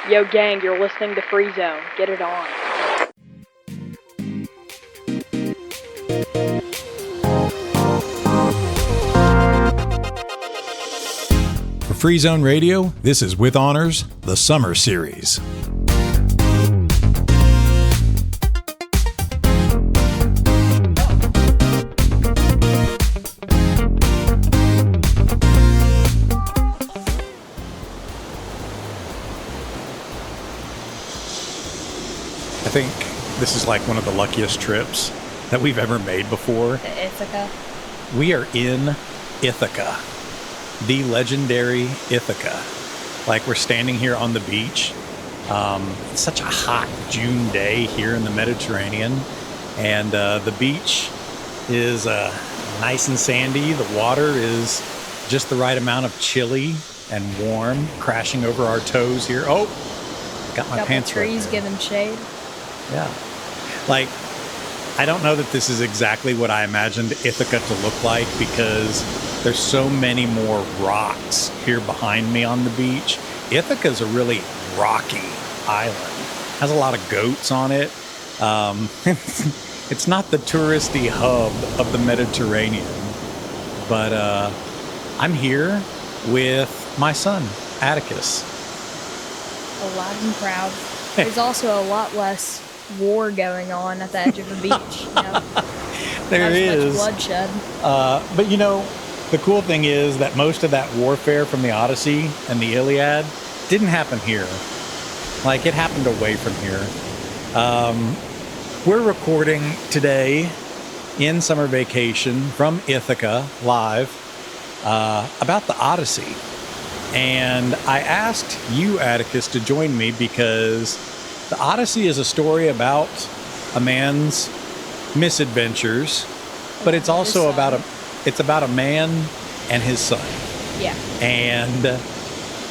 Yo, gang, you're listening to Free Zone. Get it on. For Free Zone Radio, this is With Honors, the Summer Series. I think this is like one of the luckiest trips that we've ever made before. To Ithaca. We are in Ithaca, the legendary Ithaca. Like, we're standing here on the beach. It's such a hot June day here in the Mediterranean, and the beach is nice and sandy. The water is just the right amount of chilly and warm, crashing over our toes here. Oh, got my pants wet. Trees give them shade. Yeah. Like, I don't know that this is exactly what I imagined Ithaca to look like, because there's so many more rocks here behind me on the beach. Ithaca is a really rocky island. Has a lot of goats on it. It's not the touristy hub of the Mediterranean, but I'm here with my son, Atticus. Alive and proud. There's also a lot less war going on at the edge of the beach. You know? There is much bloodshed. But you know, the cool thing is that most of that warfare from the Odyssey and the Iliad didn't happen here. Like, it happened away from here. We're recording today in summer vacation from Ithaca live about the Odyssey. And I asked you, Atticus, to join me because the Odyssey is a story about a man's misadventures, but it's also about a man and his son. Yeah. And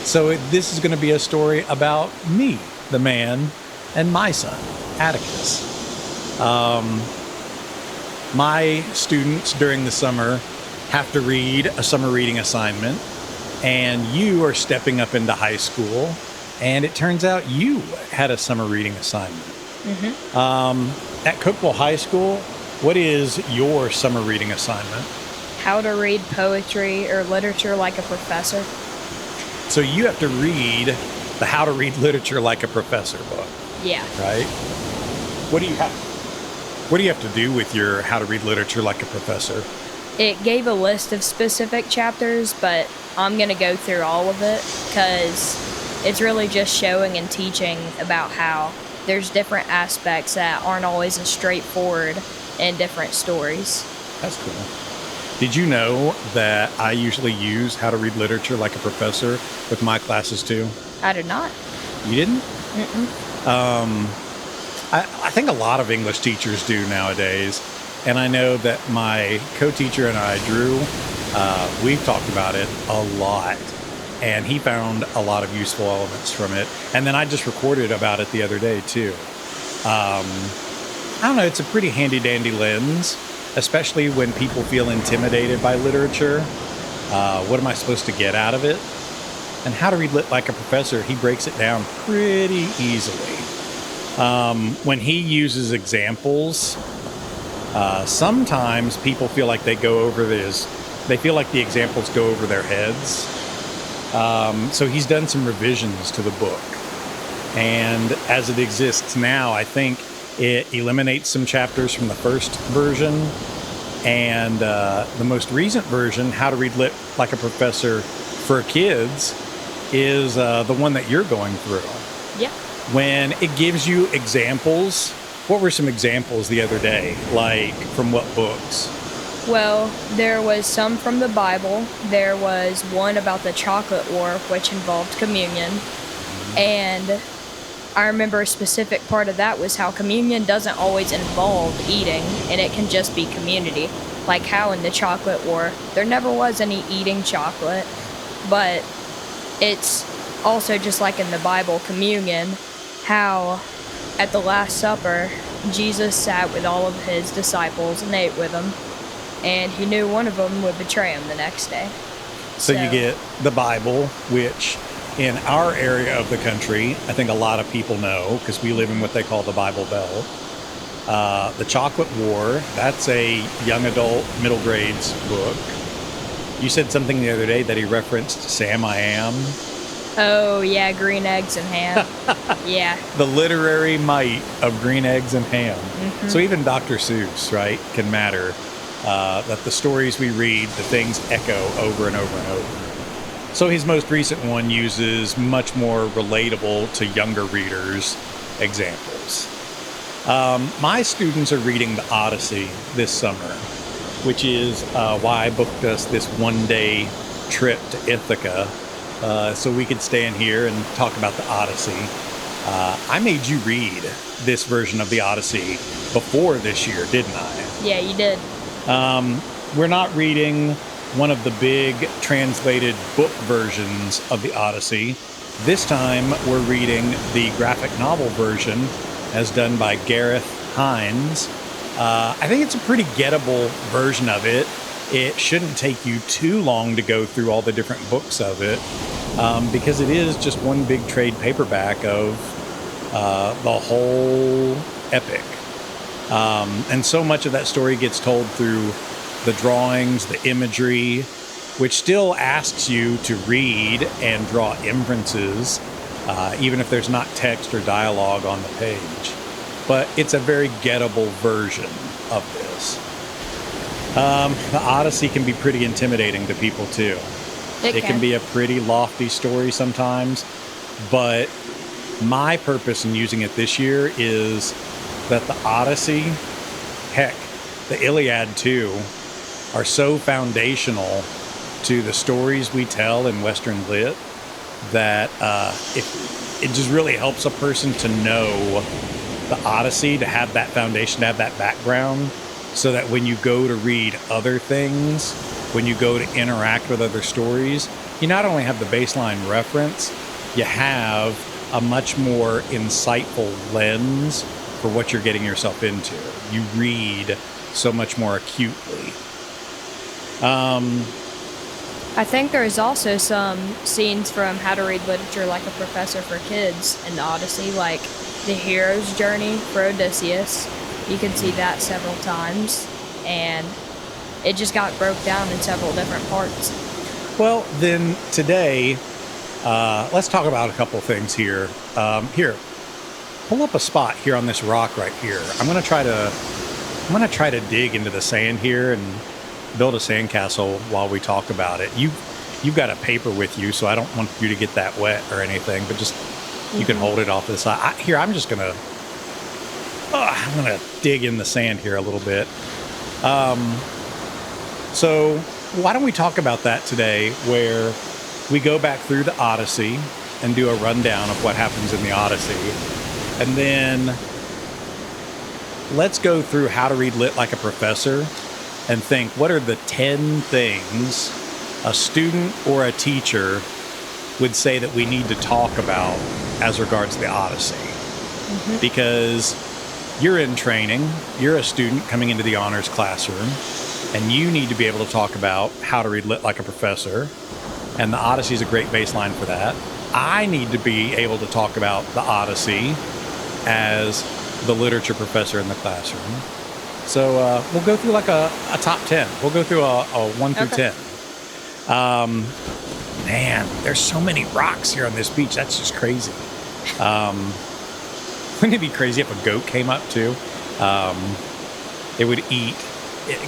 so this is going to be a story about me, the man, and my son, Atticus. My students during the summer have to read a summer reading assignment, and you are stepping up into high school, and it turns out you had a summer reading assignment. Mm-hmm. At Cookeville High School, what is your summer reading assignment? How to read poetry or literature like a professor. So you have to read the How to Read Literature Like a Professor book. Yeah. Right? What do you have to do with your How to Read Literature Like a Professor? It gave a list of specific chapters, but I'm going to go through all of it because it's really just showing and teaching about how there's different aspects that aren't always as straightforward in different stories. That's cool. Did you know that I usually use How to Read Literature Like a Professor with my classes too? I did not. You didn't? Mm-mm. I think a lot of English teachers do nowadays. And I know that my co-teacher and I, Drew, we've talked about it a lot. And he found a lot of useful elements from it. And then I just recorded about it the other day, too. I don't know, it's a pretty handy-dandy lens, especially when people feel intimidated by literature. What am I supposed to get out of it? And How to Read Lit Like a Professor, he breaks it down pretty easily. When he uses examples, sometimes people feel like they feel like the examples go over their heads. So he's done some revisions to the book. And as it exists now, I think it eliminates some chapters from the first version. And the most recent version, How to Read Lit Like a Professor for Kids, is the one that you're going through. Yeah. When it gives you examples, what were some examples the other day? Like, from what books? Well, there was some from the Bible. There was one about the chocolate war, which involved communion. And I remember a specific part of that was how communion doesn't always involve eating, and it can just be community. Like how in the chocolate war, there never was any eating chocolate, but it's also just like in the Bible, communion, how at the Last Supper, Jesus sat with all of his disciples and ate with them, and he knew one of them would betray him the next day. So you get the Bible, which in our area of the country, I think a lot of people know because we live in what they call the Bible Belt. The Chocolate War, that's a young adult, middle grades book. You said something the other day that he referenced Sam I Am. Oh, yeah, green eggs and ham. Yeah. The literary might of green eggs and ham. Mm-hmm. So even Dr. Seuss, right, can matter. That the stories we read, the things echo over and over and over. So his most recent one uses much more relatable to younger readers examples. My students are reading the Odyssey this summer, which is why I booked us this one-day trip to Ithaca so we could stay in here and talk about the Odyssey. I made you read this version of the Odyssey before this year, didn't I? Yeah, you did. We're not reading one of the big translated book versions of the Odyssey. This time we're reading the graphic novel version as done by Gareth Hines. I think it's a pretty gettable version of it. It shouldn't take you too long to go through all the different books of it because it is just one big trade paperback of the whole epic. And so much of that story gets told through the drawings, the imagery, which still asks you to read and draw inferences, even if there's not text or dialogue on the page. But it's a very gettable version of this. The Odyssey can be pretty intimidating to people, too. It can be a pretty lofty story sometimes, but my purpose in using it this year is that the Odyssey, heck, the Iliad too, are so foundational to the stories we tell in Western Lit that it just really helps a person to know the Odyssey, to have that foundation, to have that background, so that when you go to read other things, when you go to interact with other stories, you not only have the baseline reference, you have a much more insightful lens for what you're getting yourself into. You read so much more acutely. I think there's also some scenes from How to Read Literature Like a Professor for Kids in the Odyssey, like the hero's journey for Odysseus. You can see that several times, and it just got broke down in several different parts. Well, then today, let's talk about a couple things here. Here, pull up a spot here on this rock right here. I'm gonna try to dig into the sand here and build a sandcastle while we talk about it. You've got a paper with you, so I don't want you to get that wet or anything, but just you can hold it off to the side. Here, I'm gonna dig in the sand here a little bit. So why don't we talk about that today, where we go back through the Odyssey and do a rundown of what happens in the Odyssey. And then let's go through How to Read Lit Like a Professor and think, what are the 10 things a student or a teacher would say that we need to talk about as regards the Odyssey? Mm-hmm. Because you're in training, you're a student coming into the honors classroom, and you need to be able to talk about How to Read Lit Like a Professor, and the Odyssey is a great baseline for that. I need to be able to talk about the Odyssey as the literature professor in the classroom. So we'll go through like a top 10. We'll go through a 1 through 10. Man, there's so many rocks here on this beach. That's just crazy. Wouldn't it be crazy if a goat came up too? It would eat.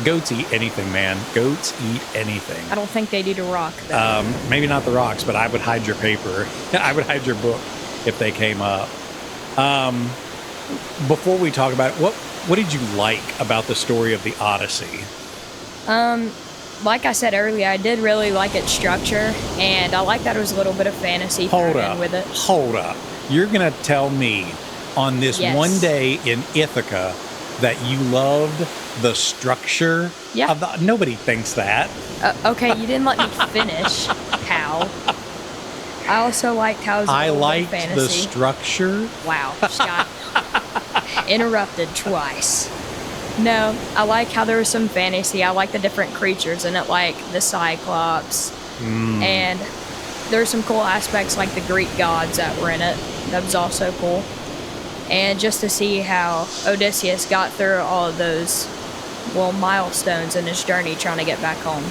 Goats eat anything, man. Goats eat anything. I don't think they'd eat a rock, though. Maybe not the rocks, but I would hide your paper. I would hide your book if they came up. Before we talk about it, what did you like about the story of the Odyssey? Like I said earlier, I did really like its structure, and I like that it was a little bit of fantasy thrown in with it. Hold up. You're going to tell me on this one day in Ithaca that you loved the structure of the... Nobody thinks that. Okay, you didn't let me finish, pal. I also liked how it was a little bit of fantasy. The structure? Wow, Scott. Interrupted twice. No, I like how there was some fantasy. I like the different creatures in it, like the Cyclops. And there's some cool aspects like the Greek gods that were in it. That was also cool. And just to see how Odysseus got through all of those, well, milestones in his journey trying to get back home.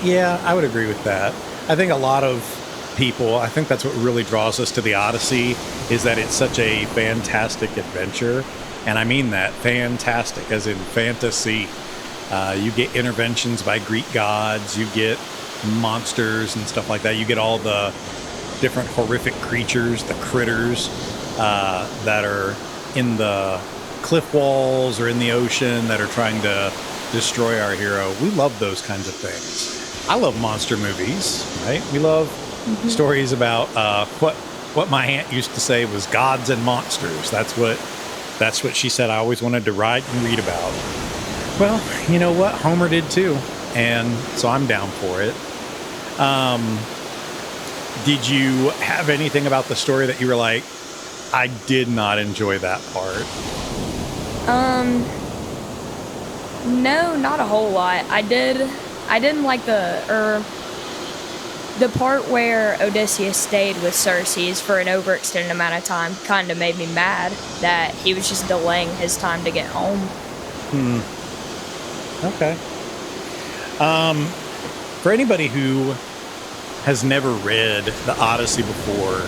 Yeah, I would agree with that. I think a lot of people, I think that's what really draws us to the Odyssey, is that it's such a fantastic adventure. And I mean that, fantastic, as in fantasy. You get interventions by Greek gods, you get monsters and stuff like that. You get all the different horrific creatures, the critters that are in the cliff walls or in the ocean that are trying to destroy our hero. We love those kinds of things. I love monster movies, right? We love stories about what my aunt used to say was gods and monsters. That's what she said I always wanted to write and read about. Well, you know what? Homer did too. And so I'm down for it. Did you have anything about the story that you were like, I did not enjoy that part? No, not a whole lot. I didn't like the part where Odysseus stayed with Circe for an overextended amount of time. Kind of made me mad that he was just delaying his time to get home. Okay. For anybody who has never read the Odyssey before,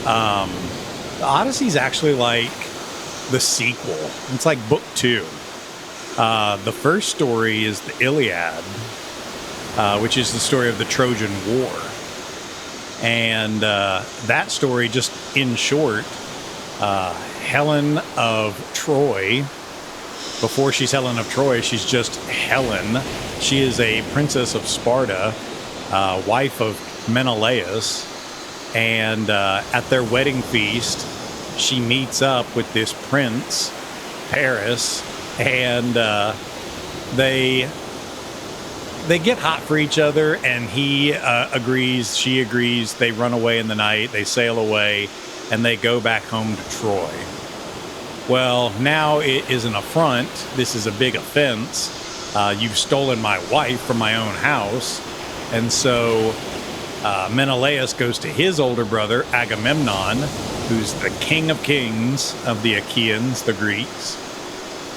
the Odyssey is actually like the sequel. It's like book 2. The first story is the Iliad, which is the story of the Trojan War. And that story, just in short, Helen of Troy, before she's Helen of Troy, she's just Helen. She is a princess of Sparta, wife of Menelaus. And at their wedding feast, she meets up with this prince, Paris, and they get hot for each other, and he agrees, she agrees, they run away in the night, they sail away, and they go back home to Troy. Well, now it is an affront. This is a big offense. You've stolen my wife from my own house. And so Menelaus goes to his older brother, Agamemnon, who's the king of kings of the Achaeans, the Greeks.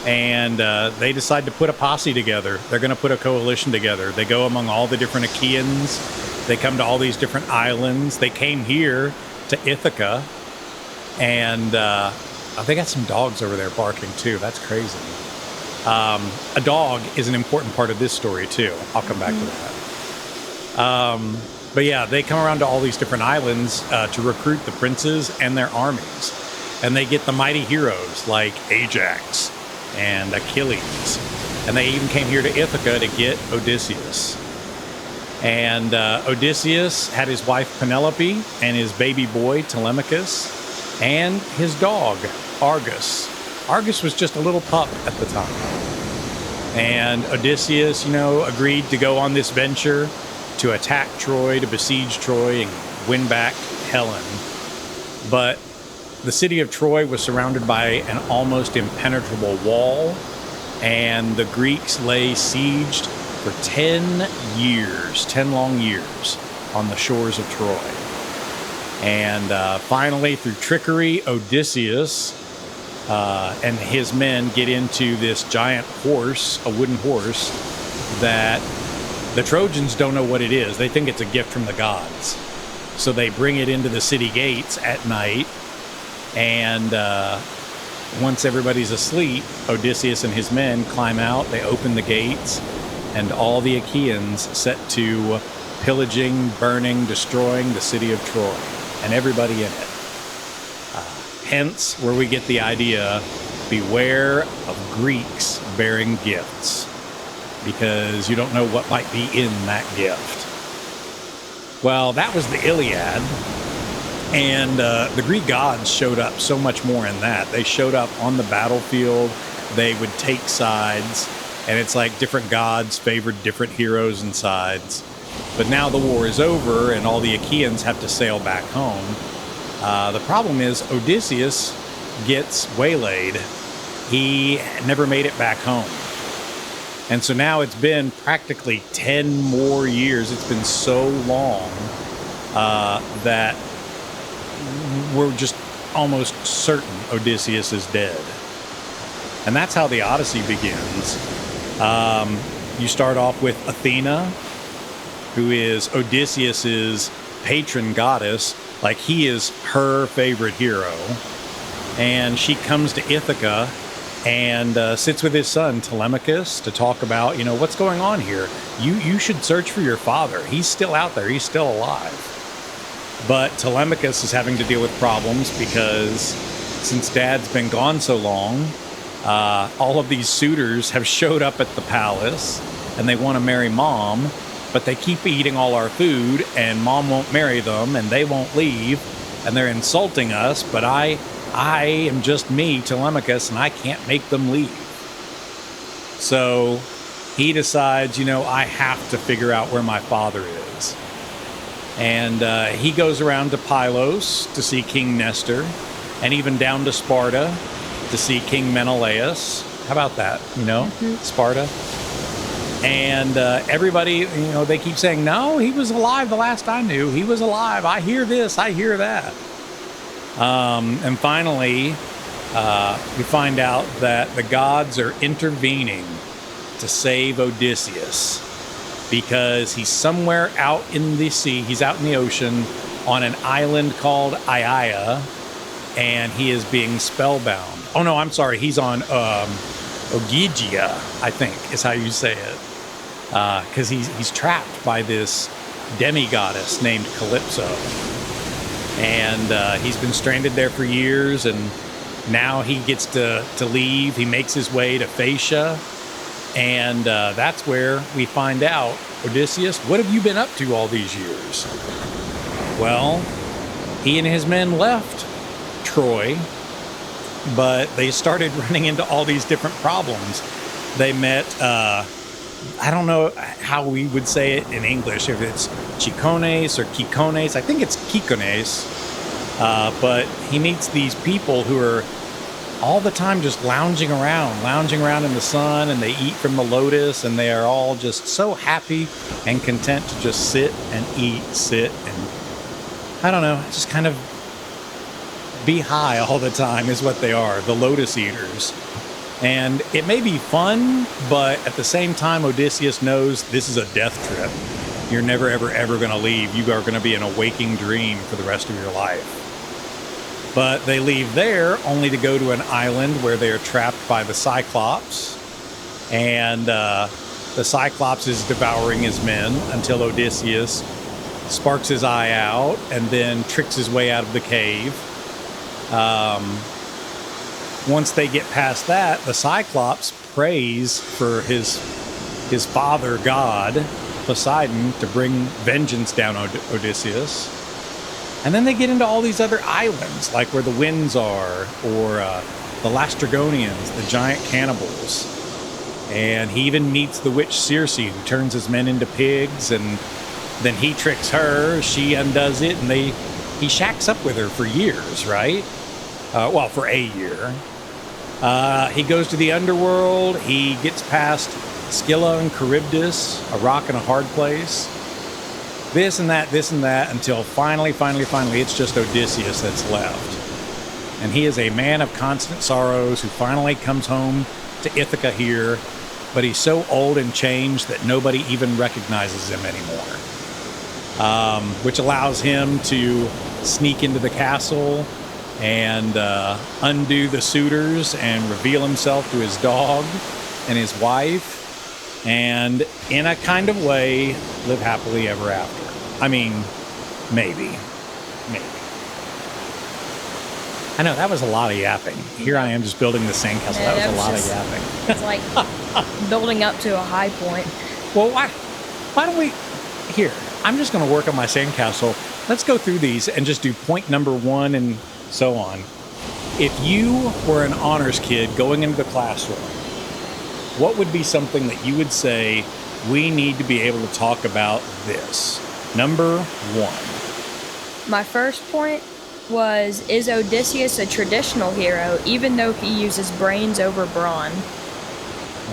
And they decide to put a posse together. They're going to put a coalition together. They go among all the different Achaeans. They come to all these different islands. They came here to Ithaca. And they got some dogs over there barking too. That's crazy. A dog is an important part of this story too. I'll come back to that. But yeah, they come around to all these different islands to recruit the princes and their armies. And they get the mighty heroes like Ajax and Achilles. And they even came here to Ithaca to get Odysseus. And Odysseus had his wife Penelope and his baby boy Telemachus and his dog Argus. Argus was just a little pup at the time. And Odysseus, agreed to go on this venture to attack Troy, to besiege Troy and win back Helen. But the city of Troy was surrounded by an almost impenetrable wall, and the Greeks lay sieged for 10 years, 10 long years, on the shores of Troy. And finally, through trickery, Odysseus and his men get into this giant horse, a wooden horse, that the Trojans don't know what it is. They think it's a gift from the gods. So they bring it into the city gates at night, and once everybody's asleep, Odysseus and his men climb out, they open the gates, and all the Achaeans set to pillaging, burning, destroying the city of Troy, and everybody in it. Hence, where we get the idea, beware of Greeks bearing gifts, because you don't know what might be in that gift. Well, that was the Iliad, and the Greek gods showed up so much more in that. They showed up on the battlefield, they would take sides, and it's like different gods favored different heroes and sides. But now the war is over, and all the Achaeans have to sail back home. The problem is Odysseus gets waylaid. He never made it back home. And so now it's been practically 10 more years. It's been so long that we're just almost certain Odysseus is dead. And that's how the Odyssey begins. You start off with Athena, who is Odysseus's patron goddess. Like, he is her favorite hero. And she comes to Ithaca and sits with his son Telemachus to talk about, what's going on here. You should search for your father. He's still out there. He's still alive. But Telemachus is having to deal with problems because since Dad's been gone so long, all of these suitors have showed up at the palace and they want to marry Mom, but they keep eating all our food and Mom won't marry them and they won't leave and they're insulting us, but I am just me, Telemachus, and I can't make them leave. So he decides, I have to figure out where my father is. And he goes around to Pylos to see King Nestor, and even down to Sparta to see King Menelaus. How about that? Sparta. And everybody, they keep saying, no, he was alive the last I knew. He was alive. I hear this. I hear that. And finally, we find out that the gods are intervening to save Odysseus because he's somewhere out in the sea. He's out in the ocean on an island called Aiaia, and he is being spellbound. Oh, no, I'm sorry. He's on Ogygia, I think is how you say it, because he's trapped by this demigoddess named Calypso. And he's been stranded there for years, and now he gets to leave. He makes his way to Phaeacia, and that's where we find out, Odysseus, what have you been up to all these years? Well, he and his men left Troy, but they started running into all these different problems. They met, I don't know how we would say it in English, if it's Chicones or Kikones. I think it's Kikones. But he meets these people who are all the time just lounging around in the sun, and they eat from the lotus, and they are all just so happy and content to just sit and I don't know, just kind of be high all the time is what they are, the lotus eaters. And it may be fun, but at the same time, Odysseus knows this is a death trip. You're never, ever, ever going to leave. You are going to be in a waking dream for the rest of your life. But they leave there only to go to an island where they are trapped by the Cyclops. And the Cyclops is devouring his men until Odysseus sparks his eye out and then tricks his way out of the cave. Once they get past that, the Cyclops prays for his father god, Poseidon, to bring vengeance down Odysseus. And then they get into all these other islands, like where the winds are, or the Lastrygonians, the giant cannibals. And he even meets the witch Circe, who turns his men into pigs, and then he tricks her, she undoes it, and he shacks up with her for years, right? For a year. He goes to the underworld. He gets past Scylla and Charybdis, a rock and a hard place. This and that, until finally, it's just Odysseus that's left. And he is a man of constant sorrows who finally comes home to Ithaca here, but he's so old and changed that nobody even recognizes him anymore. Which allows him to sneak into the castle and undo the suitors and reveal himself to his dog and his wife, and in a kind of way live happily ever after. I mean, maybe. I know, that was a lot of yapping. Here I am just building the sandcastle. Yeah, that was a lot of yapping. It's like building up to a high point. Well, why don't we... Here, I'm just going to work on my sandcastle. Let's go through these and just do point number 1 and so on. If you were an honors kid going into the classroom, what would be something that you would say, we need to be able to talk about this? Number 1. My first point was, is Odysseus a traditional hero, even though he uses brains over brawn?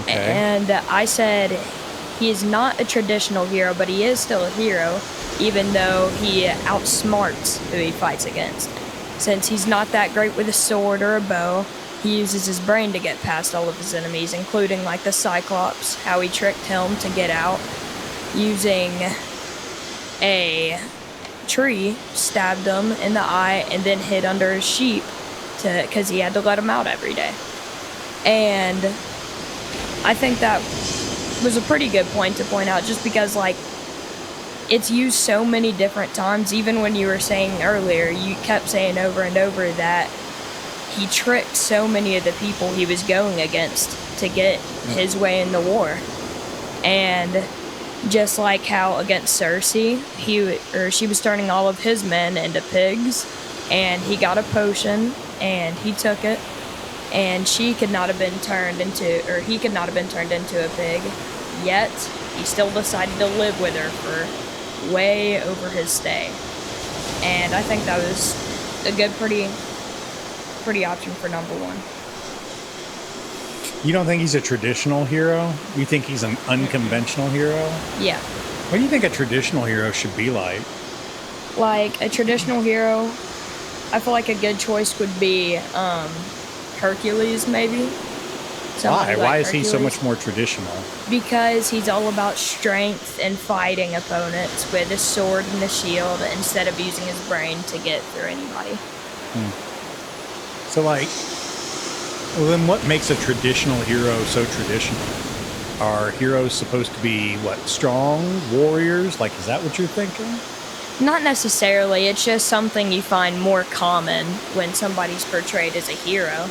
Okay. And I said, he is not a traditional hero, but he is still a hero even though he outsmarts who he fights against. Since he's not that great with a sword or a bow, he uses his brain to get past all of his enemies, including like the Cyclops, how he tricked him to get out using a tree, stabbed him in the eye, and then hid under a sheep because he had to let him out every day. And I think that was a pretty good point to point out, just because like it's used so many different times. Even when you were saying earlier, you kept saying over and over that he tricked so many of the people he was going against to get his way in the war. And just like how against Cersei, she was turning all of his men into pigs, and he got a potion and he took it, and he could not have been turned into a pig, yet he still decided to live with her for way over his stay. And I think that was a good, pretty option for number one. You don't think he's a traditional hero? You think he's an unconventional hero? Yeah. What do you think a traditional hero should be like? Like, a traditional hero, I feel like a good choice would be Hercules, maybe. Why? Why is he so much more traditional? Because he's all about strength and fighting opponents with a sword and a shield instead of using his brain to get through anybody. So, like, well, then what makes a traditional hero so traditional? Are heroes supposed to be, strong warriors? Like, is that what you're thinking? Not necessarily. It's just something you find more common when somebody's portrayed as a hero.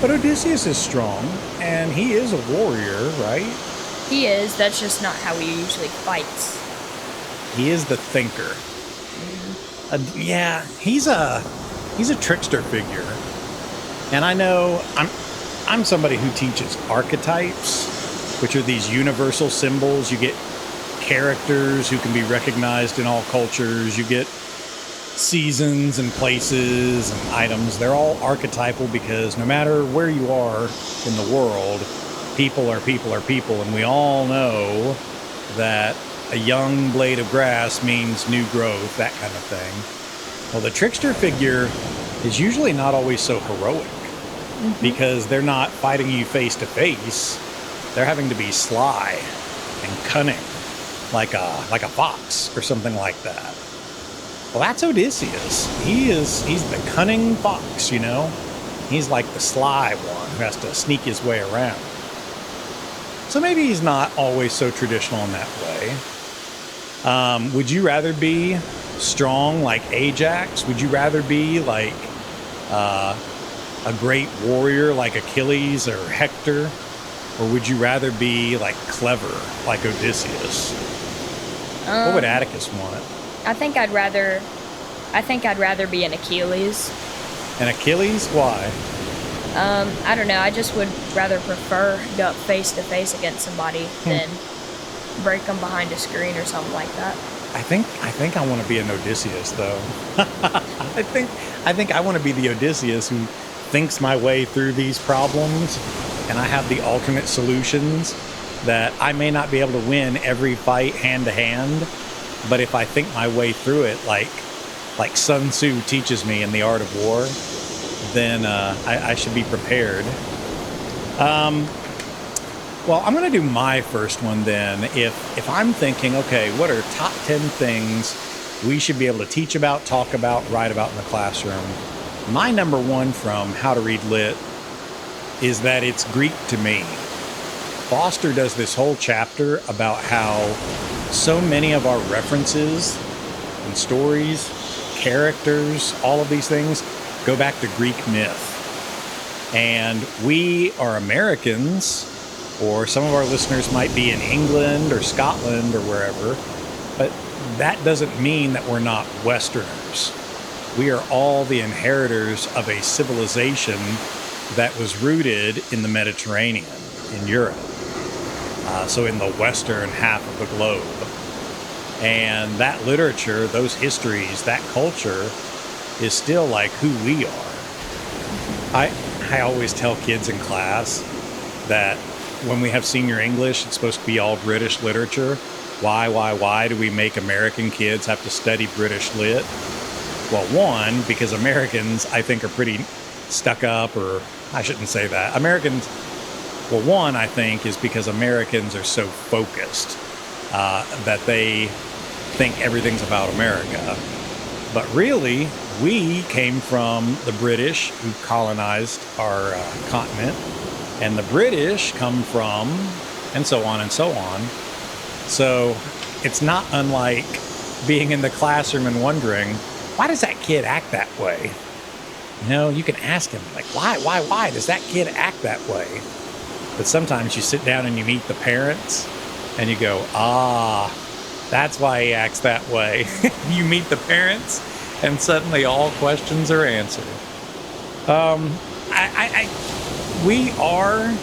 But Odysseus is strong, and he is a warrior, right? He is. That's just not how he usually fights. He is the thinker. Yeah, he's a trickster figure. And I know I'm somebody who teaches archetypes, which are these universal symbols. You get characters who can be recognized in all cultures. You get seasons and places and items. They're all archetypal because no matter where you are in the world, people are people are people. And we all know that a young blade of grass means new growth, that kind of thing. Well, the trickster figure is usually not always so heroic. Because they're not fighting you face to face. They're having to be sly and cunning, like a fox or something like that. Well, that's Odysseus. He's the cunning fox, you know? He's like the sly one who has to sneak his way around. So maybe he's not always so traditional in that way. Would you rather be strong like Ajax? Would you rather be like a great warrior like Achilles or Hector? Or would you rather be like clever like Odysseus? What would Atticus want? I think I'd rather be an Achilles. An Achilles? Why? I don't know. I just would rather prefer go up face to face against somebody than break them behind a screen or something like that. I think I want to be an Odysseus though. I think I want to be the Odysseus who thinks my way through these problems, and I have the alternate solutions that I may not be able to win every fight hand to hand, but if I think my way through it like Sun Tzu teaches me in The Art of War, then I should be prepared. Well, I'm going to do my first one then. If I'm thinking, okay, what are top 10 things we should be able to teach about, talk about, write about in the classroom? My number one from How to Read Lit is that it's Greek to me. Foster does this whole chapter about how so many of our references and stories, characters, all of these things go back to Greek myth. And we are Americans, or some of our listeners might be in England or Scotland or wherever, but that doesn't mean that we're not Westerners. We are all the inheritors of a civilization that was rooted in the Mediterranean, in Europe. So in the western half of the globe. And that literature, those histories, that culture is still like who we are. I always tell kids in class that when we have senior English, it's supposed to be all British literature. Why do we make American kids have to study British lit? Well, one, because Americans, I think, are pretty stuck up, or I shouldn't say that. One, I think, is because Americans are so focused that they think everything's about America. But really, we came from the British, who colonized our continent, and the British come from, and so on and so on. So it's not unlike being in the classroom and wondering, why does that kid act that way? You know, you can ask him, like, why does that kid act that way? But sometimes you sit down and you meet the parents and you go, that's why he acts that way. You meet the parents and suddenly all questions are answered. We are,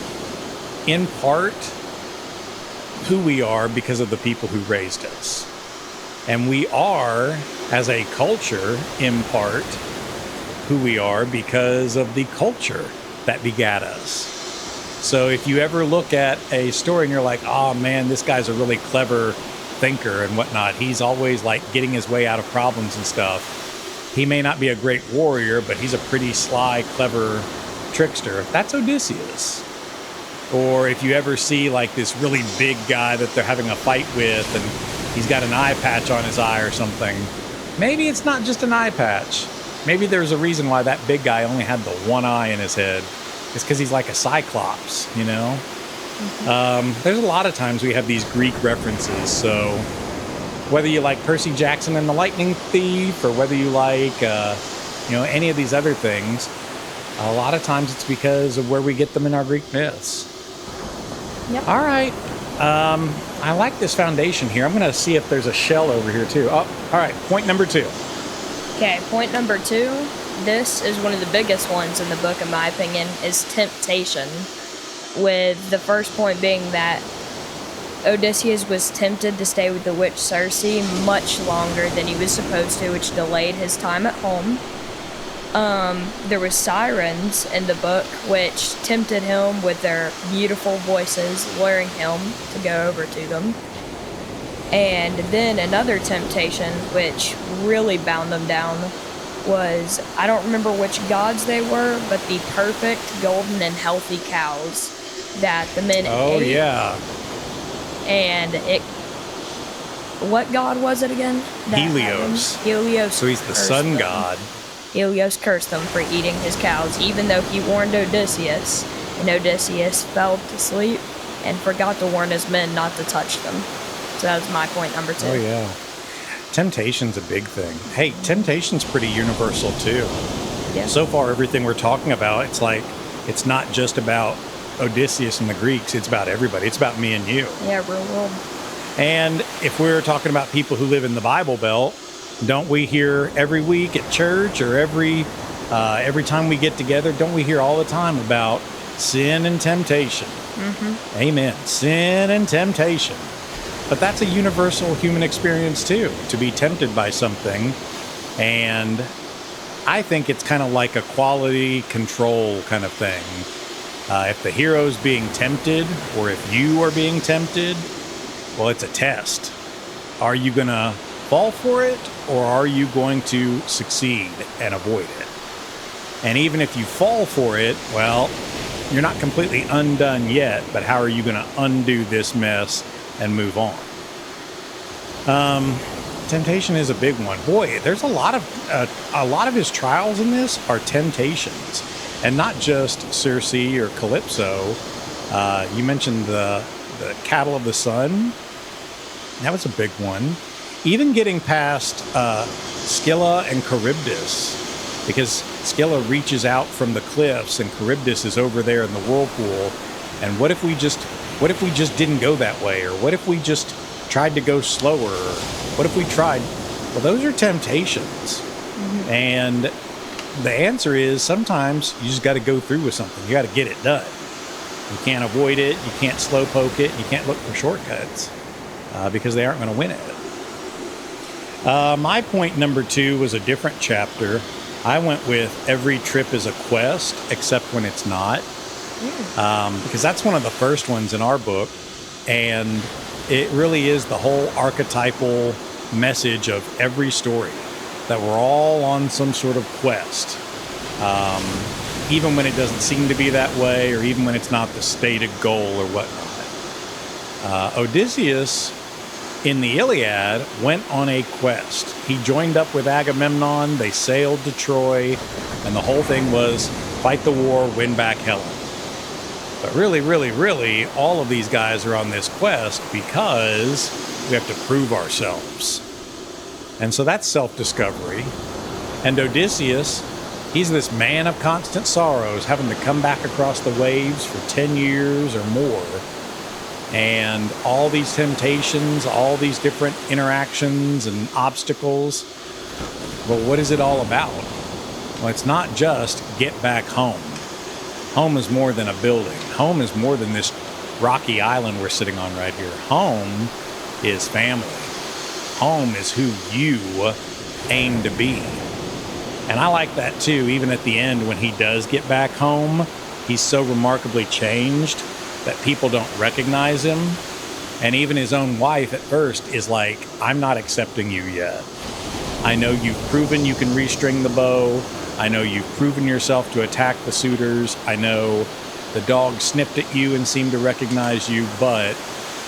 in part, who we are because of the people who raised us. And we are, as a culture, in part, who we are because of the culture that begat us. So if you ever look at a story and you're like, oh man, this guy's a really clever thinker and whatnot, he's always like getting his way out of problems and stuff. He may not be a great warrior, but he's a pretty sly, clever trickster. That's Odysseus. Or if you ever see like this really big guy that they're having a fight with and he's got an eye patch on his eye or something, maybe it's not just an eye patch. Maybe there's a reason why that big guy only had the one eye in his head. It's because he's like a cyclops, you know? Mm-hmm. There's a lot of times we have these Greek references. So whether you like Percy Jackson and the Lightning Thief, or whether you like, any of these other things, a lot of times it's because of where we get them in our Greek myths. Yep. All right. I like this foundation here. I'm going to see if there's a shell over here too. Oh, all right. Point number 2. Okay, point number 2. This is one of the biggest ones in the book, in my opinion, is temptation. With the first point being that Odysseus was tempted to stay with the witch Circe much longer than he was supposed to, which delayed his time at home. There was sirens in the book, which tempted him with their beautiful voices, luring him to go over to them. And then another temptation, which really bound them down, was, I don't remember which gods they were, but the perfect, golden, and healthy cows that the men ate. Oh, yeah. And what god was it again? Helios. Helios. So he's the sun god. Helios cursed them for eating his cows, even though he warned Odysseus. And Odysseus fell to sleep and forgot to warn his men not to touch them. So that was my point number 2. Oh, yeah. Temptation's a big thing. Hey, temptation's pretty universal, too. Yeah. So far, everything we're talking about, it's like, it's not just about Odysseus and the Greeks. It's about everybody. It's about me and you. Yeah, real world. And if we're talking about people who live in the Bible Belt, don't we hear every week at church, or every time we get together, don't we hear all the time about sin and temptation? Mm-hmm. Amen. Sin and temptation. But that's a universal human experience too, to be tempted by something. And I think it's kind of like a quality control kind of thing. If the hero's being tempted, or if you are being tempted, well, it's a test. Are you going to fall for it, or are you going to succeed and avoid it? And even if you fall for it, well, you're not completely undone yet, but how are you going to undo this mess and move on? Temptation is a big one. Boy, there's a lot of his trials in this are temptations, and not just Circe or Calypso. You mentioned the cattle of the sun. That was a big one. Even getting past Scylla and Charybdis, because Scylla reaches out from the cliffs and Charybdis is over there in the whirlpool. And what if we just didn't go that way? Or what if we just tried to go slower? Or what if we tried? Well, those are temptations. Mm-hmm. And the answer is sometimes you just got to go through with something. You got to get it done. You can't avoid it. You can't slow poke it. You can't look for shortcuts because they aren't going to win it. My point number 2 was a different chapter. I went with every trip is a quest, except when it's not. Because that's one of the first ones in our book. And It really is the whole archetypal message of every story, that we're all on some sort of quest. Even when it doesn't seem to be that way, or even when it's not the stated goal or whatnot. Odysseus in the Iliad went on a quest. He joined up with Agamemnon, they sailed to Troy, and the whole thing was fight the war, win back Helen. But really, all of these guys are on this quest because we have to prove ourselves. And so that's self-discovery. And Odysseus, he's this man of constant sorrows, having to come back across the waves for 10 years or more. And all these temptations, all these different interactions and obstacles. Well, what is it all about? Well, it's not just get back home. Home is more than a building. Home is more than this rocky island we're sitting on right here. Home is family. Home is who you aim to be. And I like that too. Even at the end, when he does get back home, he's so remarkably changed that people don't recognize him. And even his own wife at first is like, I'm not accepting you yet. I know you've proven you can restring the bow. I know you've proven yourself to attack the suitors. I know the dog sniffed at you and seemed to recognize you, but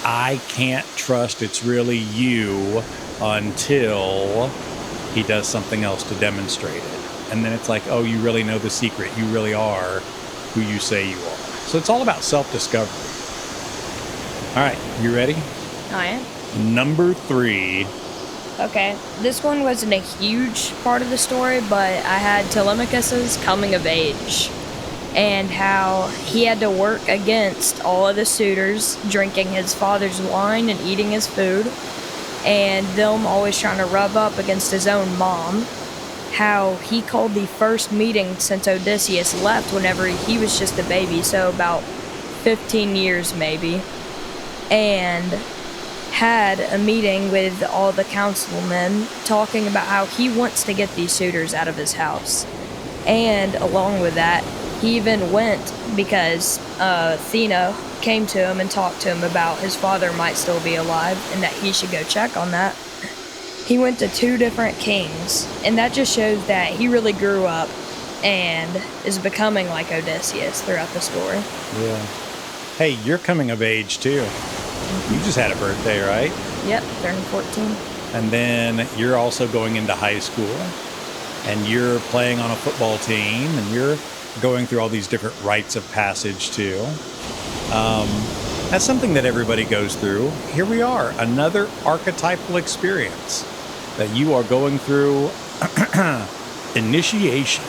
I can't trust it's really you until he does something else to demonstrate it. And then it's like, oh, you really know the secret. You really are who you say you are. So it's all about self-discovery. All right, you ready? I am. Number 3. Okay, this one wasn't a huge part of the story, but I had Telemachus's coming of age and how he had to work against all of the suitors, drinking his father's wine and eating his food, and them always trying to rub up against his own mom. How he called the first meeting since Odysseus left whenever he was just a baby, so about 15 years maybe, and had a meeting with all the councilmen talking about how he wants to get these suitors out of his house. And along with that, he even went because Athena came to him and talked to him about his father might still be alive and that he should go check on that. He went to 2 different kings, and that just shows that he really grew up and is becoming like Odysseus throughout the story. Yeah. Hey, you're coming of age too. You just had a birthday, right? Yep, turning 14. And then you're also going into high school, and you're playing on a football team, and you're going through all these different rites of passage too. That's something that everybody goes through. Here we are, another archetypal experience that you are going through. Initiation.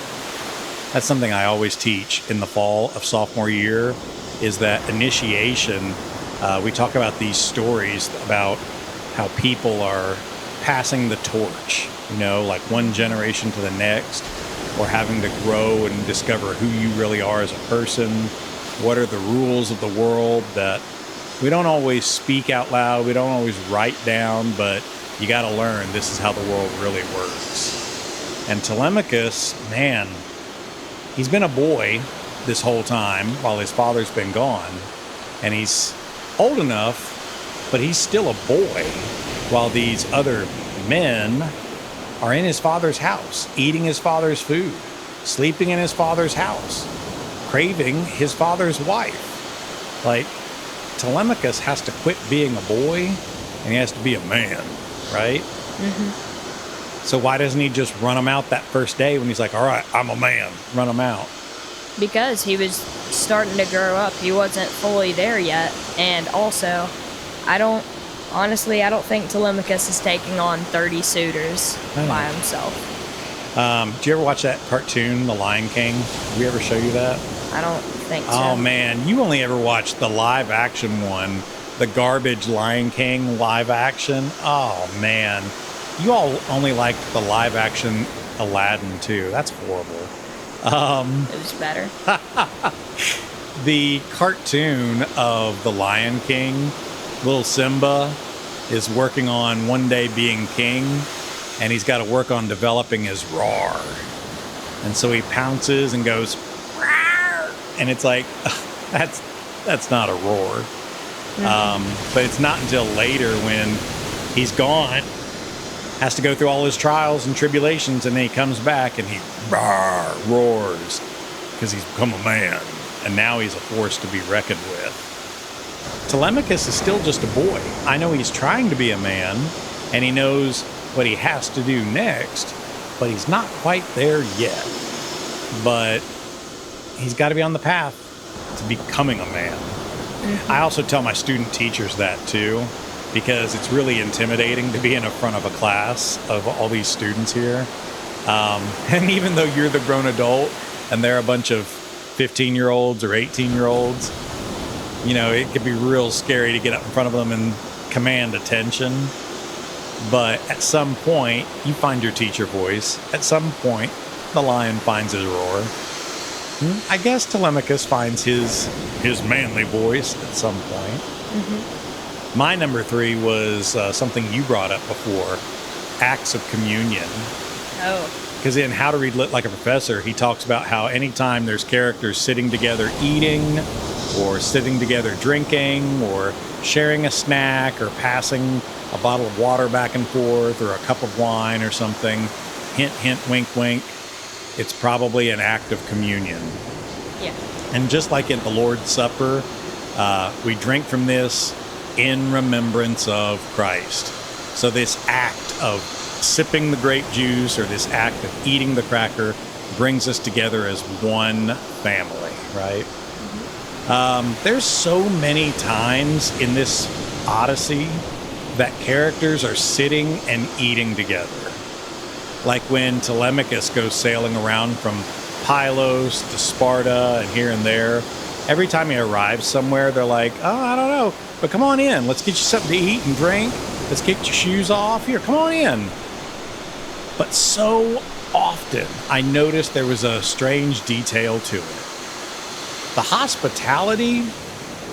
That's something I always teach in the fall of sophomore year, is that initiation. We talk about these stories about how people are passing the torch, like one generation to the next, or having to grow and discover who you really are as a person. What are the rules of the world that we don't always speak out loud, we don't always write down, but you got to learn this is how the world really works. And Telemachus, man, he's been a boy this whole time while his father's been gone, and he's old enough, but he's still a boy, while these other men are in his father's house, eating his father's food, sleeping in his father's house, craving his father's wife. Like, Telemachus has to quit being a boy, and he has to be a man, right? Mm-hmm. So why doesn't he just run him out that first day when he's like, all right, I'm a man, run him out? Because he was starting to grow up. He wasn't fully there yet. And also, I don't think Telemachus is taking on 30 suitors by himself. Did you ever watch that cartoon, The Lion King? Did we ever show you that? I don't think so. Oh, man. You only ever watched the live action one, the garbage Lion King live action. Oh, man. You all only liked the live action Aladdin, too. That's horrible. It was better. The cartoon of The Lion King, little Simba is working on one day being king, and he's got to work on developing his roar. And so he pounces and goes, "Rawr!" And it's like, that's not a roar. But it's not until later when he's gone, has to go through all his trials and tribulations, and then he comes back and he roars because he's become a man, and now he's a force to be reckoned with. Telemachus is still just a boy. I know he's trying to be a man, and he knows what he has to do next, but he's not quite there yet. But he's got to be on the path to becoming a man. I also tell my student teachers that too, because it's really intimidating to be in the front of a class of all these students here. And even though you're the grown adult and they're a bunch of 15-year-olds or 18-year-olds, you know, it could be real scary to get up in front of them and command attention. But at some point, you find your teacher voice. At some point, the lion finds his roar. I guess Telemachus finds his manly voice at some point. My number 3 was something you brought up before, acts of communion. Oh. Because in How to Read Lit Like a Professor, he talks about how anytime there's characters sitting together eating, or sitting together drinking, or sharing a snack, or passing a bottle of water back and forth, or a cup of wine or something, hint, hint, wink, wink, it's probably an act of communion. Yeah. And just like in the Lord's Supper, we drink from this in remembrance of Christ. So this act of sipping the grape juice or this act of eating the cracker brings us together as one family, right? There's so many times in this Odyssey that characters are sitting and eating together. Like when Telemachus goes sailing around from Pylos to Sparta and here and there. Every time he arrives somewhere, they're like, oh, I don't know, but come on in. Let's get you something to eat and drink. Let's get your shoes off. Here, come on in. But so often, I noticed there was a strange detail to it. The hospitality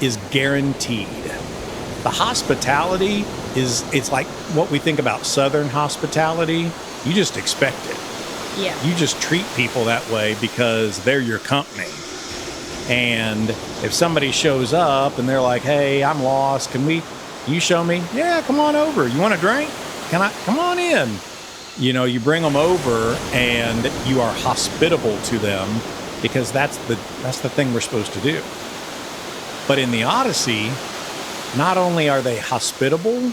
is guaranteed. The hospitality it's like what we think about Southern hospitality. You just expect it. Yeah. You just treat people that way because they're your company. And if somebody shows up and they're like, hey, I'm lost, you show me? Yeah, come on over. You want a drink? Come on in. You know, you bring them over and you are hospitable to them because that's the thing we're supposed to do. But in the Odyssey, not only are they hospitable,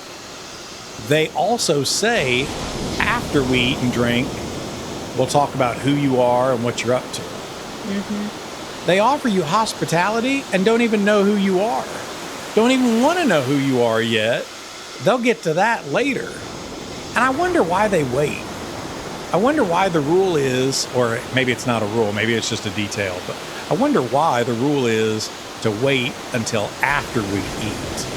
they also say, after we eat and drink, we'll talk about who you are and what you're up to. They offer you hospitality and don't even know who you are. Don't even want to know who you are yet. They'll get to that later. And I wonder why they wait. I wonder why the rule is, or maybe it's not a rule, maybe it's just a detail, but I wonder why the rule is to wait until after we eat.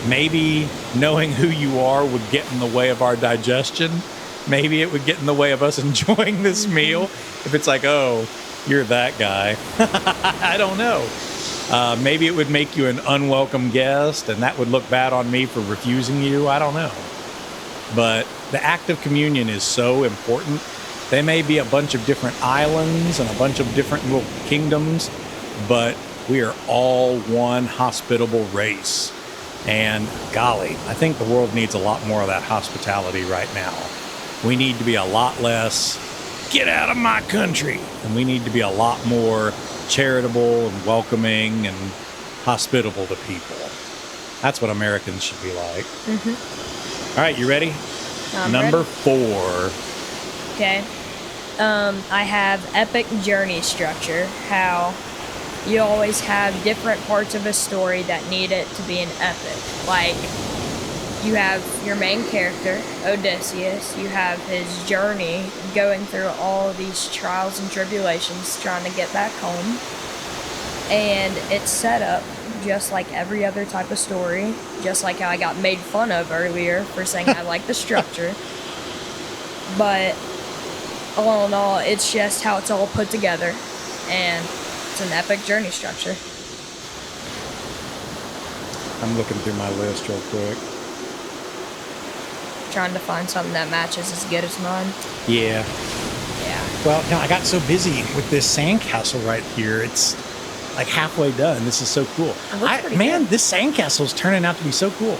Maybe knowing who you are would get in the way of our digestion. Maybe it would get in the way of us enjoying this meal. If it's like, oh, you're that guy. I don't know. Maybe it would make you an unwelcome guest, and that would look bad on me for refusing you. I don't know. But the act of communion is so important. They may be a bunch of different islands and a bunch of different little kingdoms, but we are all one hospitable race. And golly, I think the world needs a lot more of that hospitality right now. We need to be a lot less, get out of my country. And we need to be a lot more charitable and welcoming and hospitable to people. That's what Americans should be like. All right, you ready? Number ready. 4. Okay. I have epic journey structure, how you always have different parts of a story that need it to be an epic. Like, you have your main character, Odysseus. You have his journey going through all of these trials and tribulations trying to get back home. And it's set up just like every other type of story, just like how I got made fun of earlier for saying I like the structure. But all in all, it's just how it's all put together. And it's an epic journey structure. I'm looking through my list real quick. Trying to find something that matches as good as mine. Yeah. Yeah. Well, no, I got so busy with this sandcastle right here. like halfway done. This is so cool. Good. This sandcastle is turning out to be so cool.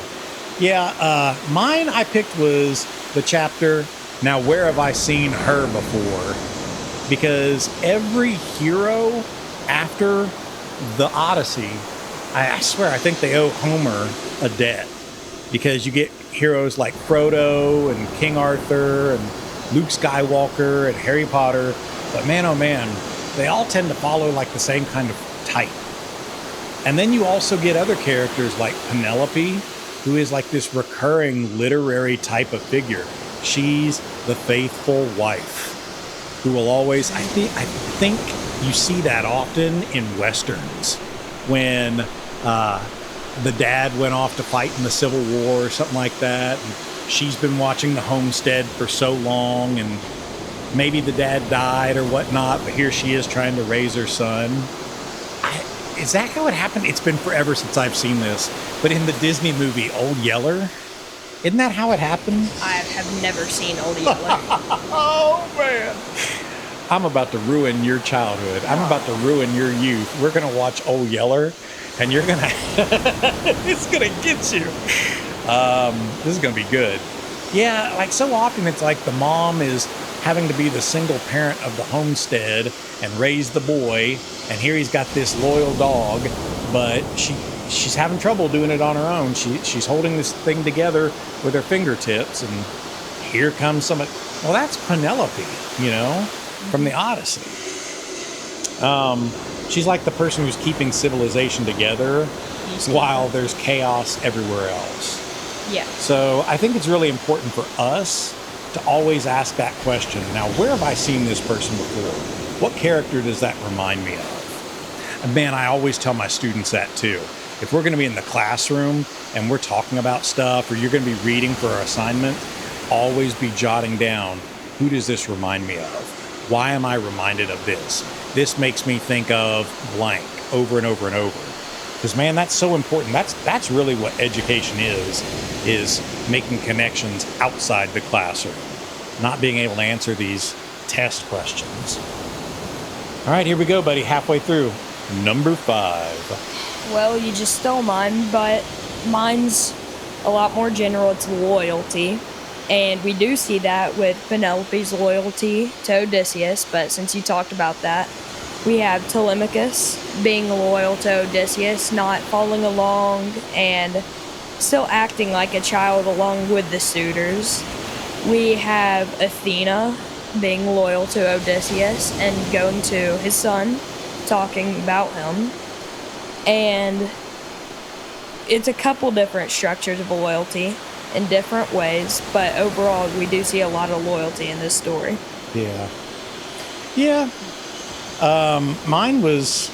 Yeah, mine I picked was the chapter, Now Where Have I Seen Her Before? Because every hero after the Odyssey, I swear, I think they owe Homer a debt. Because you get heroes like Frodo and King Arthur and Luke Skywalker and Harry Potter. But man, oh man, they all tend to follow like the same kind of type. And then you also get other characters like Penelope, who is like this recurring literary type of figure. She's the faithful wife who will always, I think you see that often in Westerns when the dad went off to fight in the Civil War or something like that. And she's been watching the homestead for so long, and maybe the dad died or whatnot, but here she is trying to raise her son. Is that how it happened? It's been forever since I've seen this. But in the Disney movie Old Yeller, isn't that how it happened? I have never seen Old Yeller. Oh, man. I'm about to ruin your childhood. I'm about to ruin your youth. We're going to watch Old Yeller, and you're going to... it's going to get you. This is going to be good. Yeah, like so often it's like the mom is having to be the single parent of the homestead and raise the boy, and here he's got this loyal dog, but she's having trouble doing it on her own. She's holding this thing together with her fingertips, and here comes somebody. Well, that's Penelope, from the Odyssey. She's like the person who's keeping civilization together while there's chaos everywhere else. Yeah. So I think it's really important for us to always ask that question. Now, where have I seen this person before? What character does that remind me of? And man, I always tell my students that too. If we're going to be in the classroom and we're talking about stuff, or you're going to be reading for our assignment, always be jotting down, who does this remind me of? Why am I reminded of this? This makes me think of blank over and over and over. Because man, that's so important. That's really what education is making connections outside the classroom, not being able to answer these test questions. All right, here we go, buddy. Halfway through. Number 5. Well, you just stole mine, but mine's a lot more general. It's loyalty. And we do see that with Penelope's loyalty to Odysseus, but since you talked about that, we have Telemachus being loyal to Odysseus, not following along and still acting like a child along with the suitors. We have Athena being loyal to Odysseus and going to his son, talking about him. And it's a couple different structures of loyalty in different ways, but overall we do see a lot of loyalty in this story. Yeah. Mine was,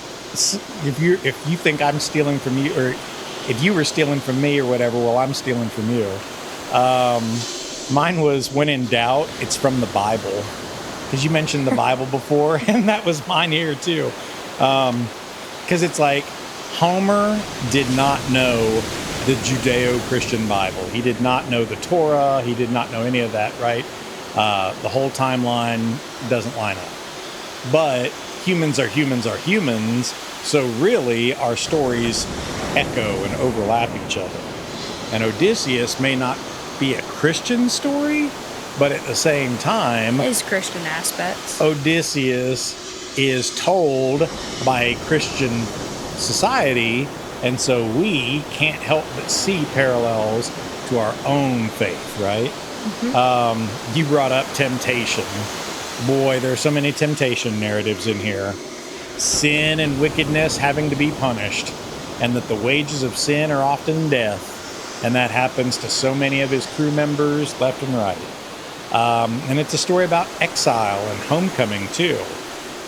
if you think I'm stealing from you, or if you were stealing from me or whatever, well, I'm stealing from you. Mine was, when in doubt, it's from the Bible. Because you mentioned the Bible before, and that was mine here too. Because it's like, Homer did not know the Judeo-Christian Bible. He did not know the Torah. He did not know any of that, right? The whole timeline doesn't line up. But humans are humans, so really our stories echo and overlap each other. And Odysseus may not be a Christian story, but at the same time, His Christian aspects. Odysseus is told by a Christian society, and so we can't help but see parallels to our own faith, right? Mm-hmm. You brought up temptation. Boy, there's so many temptation narratives in here. Sin and wickedness having to be punished, and that the wages of sin are often death, and that happens to so many of his crew members left and right. And it's a story about exile and homecoming too.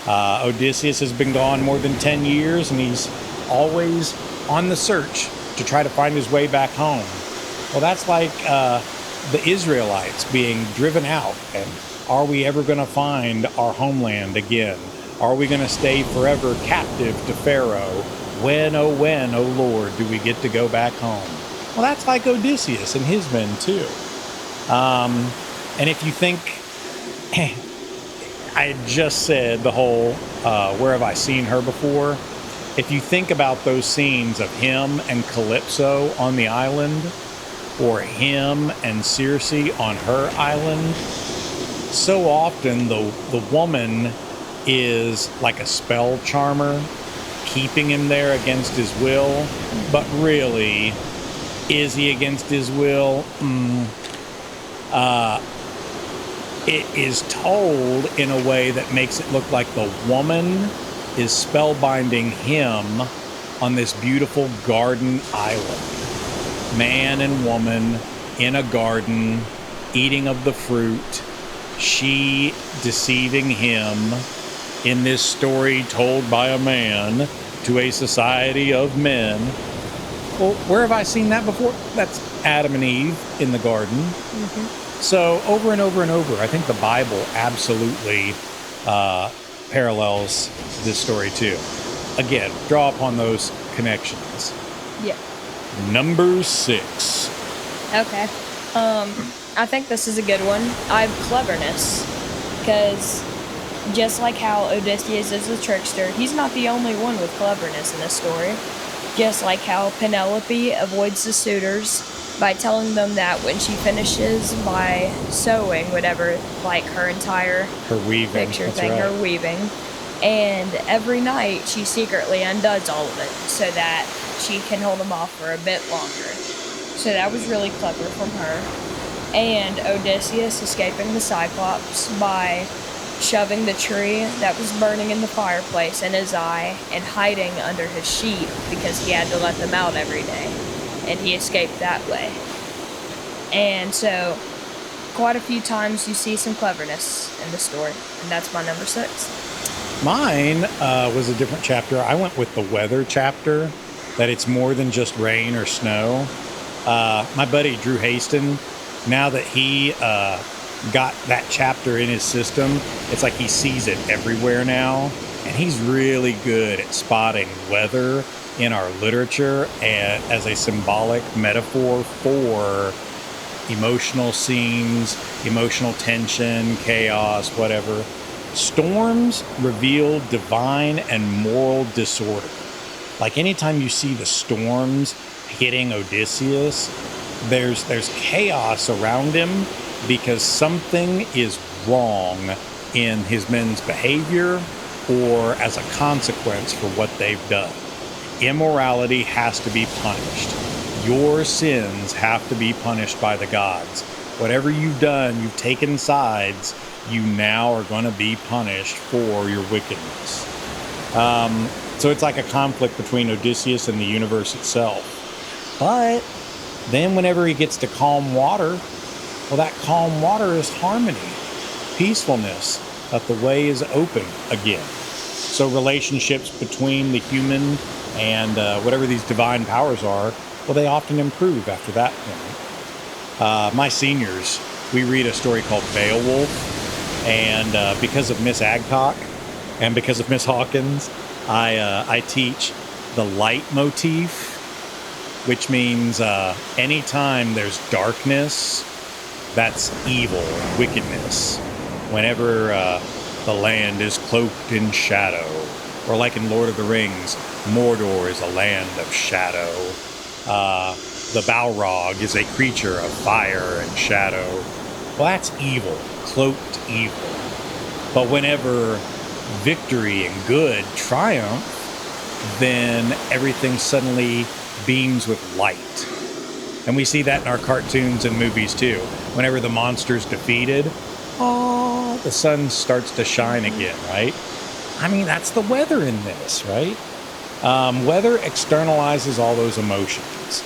Odysseus has been gone more than 10 years, and he's always on the search to try to find his way back home. Well, that's like the Israelites being driven out, and are we ever going to find our homeland again? Are we going to stay forever captive to Pharaoh? When, oh Lord, do we get to go back home? Well, that's like Odysseus and his men too. And if you think, I just said the whole, where have I seen her before? if you think about those scenes of him and Calypso on the island, or him and Circe on her island, so often the woman is like a spell charmer, keeping him there against his will. But really, is he against his will? It is told in a way that makes it look like the woman is spellbinding him on this beautiful garden island. Man and woman in a garden, eating of the fruit, she deceiving him in this story told by a man to a society of men. Well, where have I seen that before? That's Adam and Eve in the garden. Mm-hmm. So over and over and over, I think the Bible absolutely parallels this story too. Again, draw upon those connections. Yeah. Number 6. Okay. I think this is a good one. I have cleverness. Because just like how Odysseus is a trickster, he's not the only one with cleverness in this story. Just like how Penelope avoids the suitors by telling them that when she finishes by sewing whatever, like her entire weaving picture thing, right. Her weaving, and every night she secretly undoes all of it so that she can hold them off for a bit longer. So that was really clever from her. And Odysseus escaping the Cyclops by shoving the tree that was burning in the fireplace in his eye and hiding under his sheet because he had to let them out every day. And he escaped that way. And so, quite a few times you see some cleverness in the story. And that's my number 6. Mine was a different chapter. I went with the weather chapter, that it's more than just rain or snow. My buddy Drew Haston, now that he got that chapter in his system, it's like he sees it everywhere now. And he's really good at spotting weather in our literature and as a symbolic metaphor for emotional scenes, emotional tension, chaos, whatever. Storms reveal divine and moral disorder. Like anytime you see the storms hitting Odysseus, there's chaos around him because something is wrong in his men's behavior or as a consequence for what they've done. Immorality has to be punished. Your sins have to be punished by the gods. Whatever you've done, you've taken sides, you now are going to be punished for your wickedness. So it's like a conflict between Odysseus and the universe itself. But then whenever he gets to calm water, well, that calm water is harmony, peacefulness, that the way is open again. So relationships between the human and whatever these divine powers are, well, they often improve after that point. My seniors, we read a story called Beowulf, and because of Miss Adcock and because of Miss Hawkins, I teach the light motif, which means anytime there's darkness, that's evil, wickedness. Whenever the land is cloaked in shadow, or like in Lord of the Rings, Mordor is a land of shadow. The Balrog is a creature of fire and shadow. Well, that's evil, cloaked evil. But whenever victory and good triumph, then everything suddenly beams with light. And we see that in our cartoons and movies too. Whenever the monster's defeated, the sun starts to shine again, right? I mean, that's the weather in this, right? Weather externalizes all those emotions.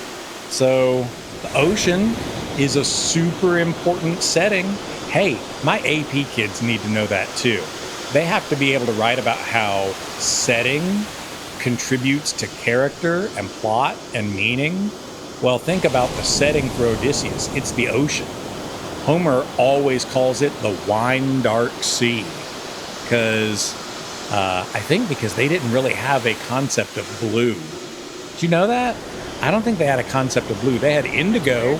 So the ocean is a super important setting. Hey, my AP kids need to know that too. They have to be able to write about how setting contributes to character and plot and meaning. Well, think about the setting for Odysseus. It's the ocean. Homer always calls it the wine dark sea because I think because they didn't really have a concept of blue. Did you know that? I don't think they had a concept of blue. They had indigo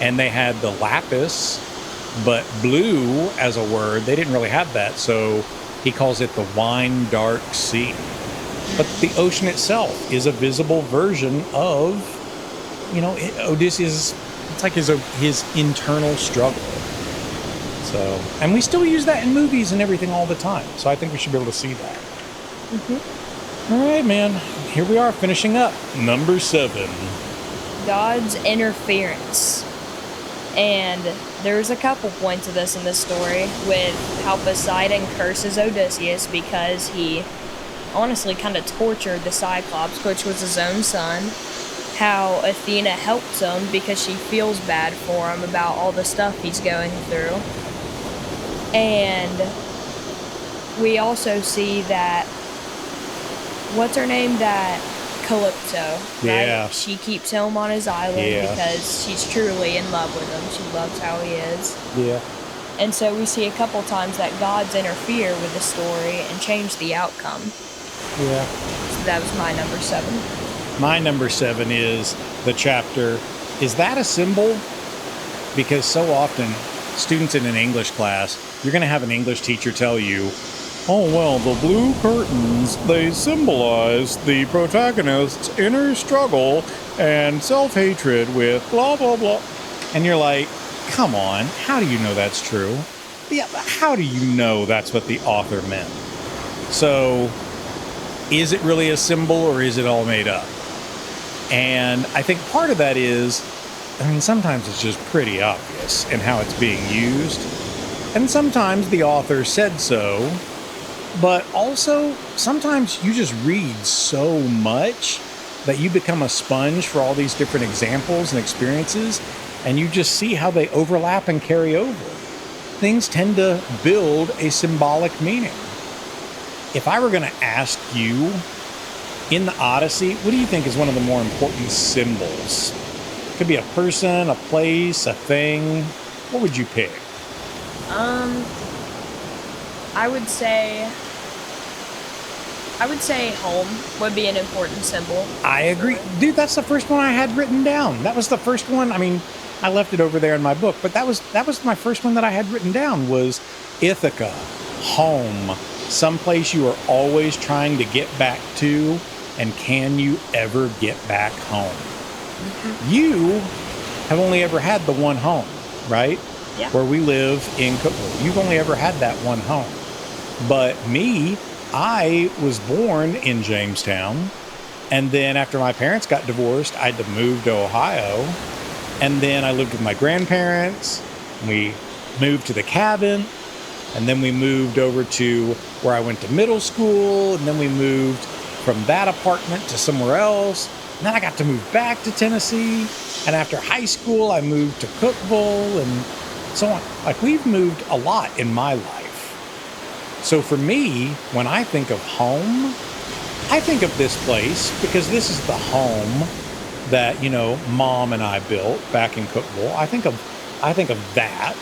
and they had the lapis, but blue as a word, they didn't really have that. So he calls it the wine dark sea. But the ocean itself is a visible version of, Odysseus. It's like his internal struggle. So, and we still use that in movies and everything all the time. So I think we should be able to see that. Mm-hmm. All right, man. Here we are finishing up. Number 7. God's interference. And there's a couple points of this in the story with how Poseidon curses Odysseus because he honestly kind of tortured the Cyclops, which was his own son. How Athena helps him because she feels bad for him about all the stuff he's going through. And we also see that, what's her name? That Calypso, right? Yeah. She keeps him on his island because she's truly in love with him. She loves how he is. Yeah. And so we see a couple times that God's interfere with the story and change the outcome. Yeah. So that was my number 7. My number 7 is the chapter, is that a symbol? Because so often, students in an English class, you're going to have an English teacher tell you, oh, well, the blue curtains, they symbolize the protagonist's inner struggle and self-hatred with blah, blah, blah. And you're like, come on, how do you know that's true? Yeah, but how do you know that's what the author meant? So, is it really a symbol or is it all made up? And I think part of that is, sometimes it's just pretty obvious in how it's being used. And sometimes the author said so, but also sometimes you just read so much that you become a sponge for all these different examples and experiences, and you just see how they overlap and carry over. Things tend to build a symbolic meaning. If I were going to ask you, in the Odyssey, what do you think is one of the more important symbols? It could be a person, a place, a thing. What would you pick? I would say home would be an important symbol. I agree. Dude, that's the first one I had written down. That was the first one. I left it over there in my book, but that was my first one that I had written down was Ithaca, home, someplace you are always trying to get back to, and can you ever get back home? Mm-hmm. You have only ever had the one home, right? Yeah. Where we live in Cookville. You've only ever had that one home. But me, I was born in Jamestown, and then after my parents got divorced, I had to move to Ohio, and then I lived with my grandparents, and we moved to the cabin, and then we moved over to where I went to middle school, and then we moved from that apartment to somewhere else, and then I got to move back to Tennessee, and after high school, I moved to Cookville, and so on. Like, we've moved a lot in my life. So for me, when I think of home, I think of this place because this is the home that, Mom and I built back in Cookville. I think of that.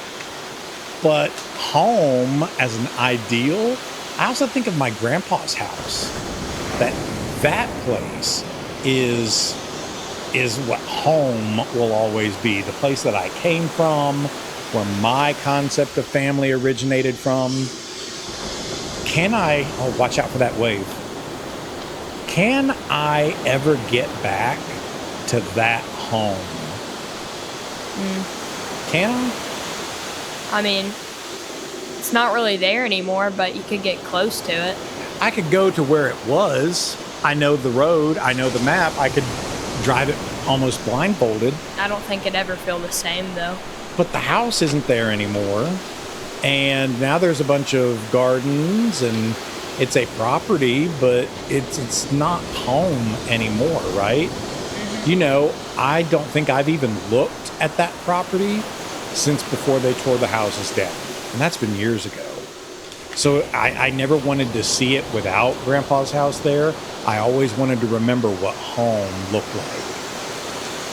But home as an ideal, I also think of my grandpa's house. That place is what home will always be. The place that I came from, where my concept of family originated from. Watch out for that wave. Can I ever get back to that home? Can I? It's not really there anymore, but you could get close to it. I could go to where it was. I know the road. I know the map. I could drive it almost blindfolded. I don't think it'd ever feel the same, though. But the house isn't there anymore. And now there's a bunch of gardens, and it's a property, but it's not home anymore, right? Mm-hmm. I don't think I've even looked at that property since before they tore the houses down. And that's been years ago. So I never wanted to see it without Grandpa's house there. I always wanted to remember what home looked like.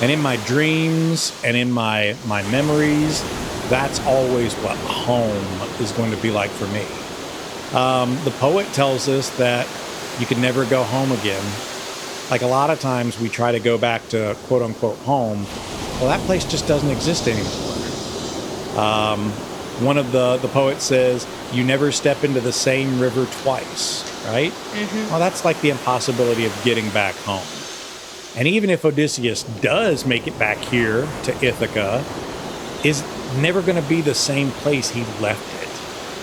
And in my dreams and in my memories, that's always what home is going to be like for me. The poet tells us that you can never go home again. Like, a lot of times we try to go back to quote unquote home. Well, that place just doesn't exist anymore. One of the poets says, you never step into the same river twice, right? Well, that's like the impossibility of getting back home. And even if Odysseus does make it back here to Ithaca, is never going to be the same place he left it.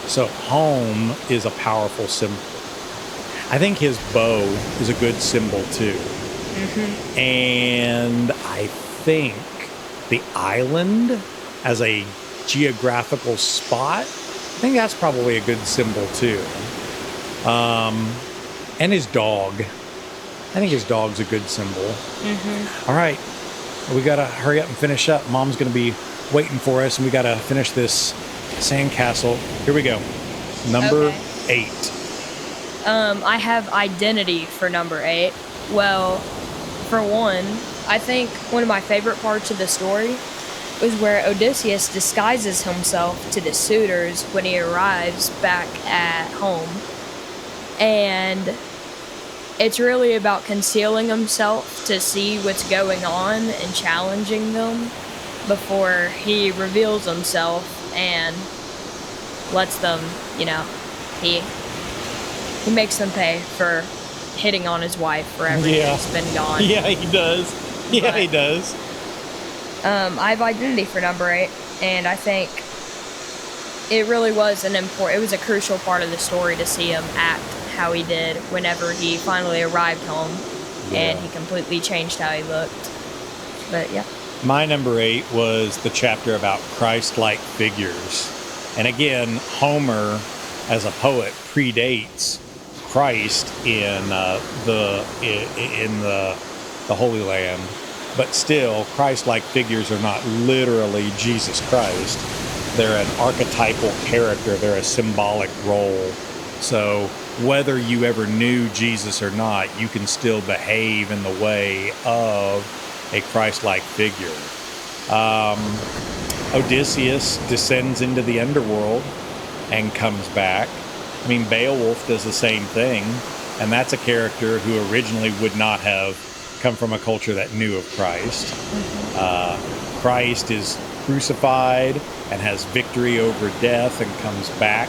So home is a powerful symbol. I think his bow is a good symbol too. And I think the island as a geographical spot, I think that's probably a good symbol too. And his dog. I think his dog's a good symbol. All right. We got to hurry up and finish up. Mom's going to be waiting for us, and we got to finish this sandcastle. Here we go. Number 8. I have identity for number 8. Well, for one, I think one of my favorite parts of the story was where Odysseus disguises himself to the suitors when he arrives back at home. And it's really about concealing himself to see what's going on and challenging them before he reveals himself and lets them, he makes them pay for hitting on his wife forever. He's been gone. Yeah, he does. He does. I have identity for number 8, and I think it really was it was a crucial part of the story to see him act how he did whenever he finally arrived home, and he completely changed how he looked. But yeah. My number 8 was the chapter about Christ-like figures. And again, Homer, as a poet, predates Christ in the Holy Land, but still, Christ-like figures are not literally Jesus Christ. They're an archetypal character. They're a symbolic role. So whether you ever knew Jesus or not, you can still behave in the way of a Christ-like figure. Odysseus descends into the underworld and comes back. I mean, Beowulf does the same thing, and that's a character who originally would not have come from a culture that knew of Christ. Christ is crucified and has victory over death and comes back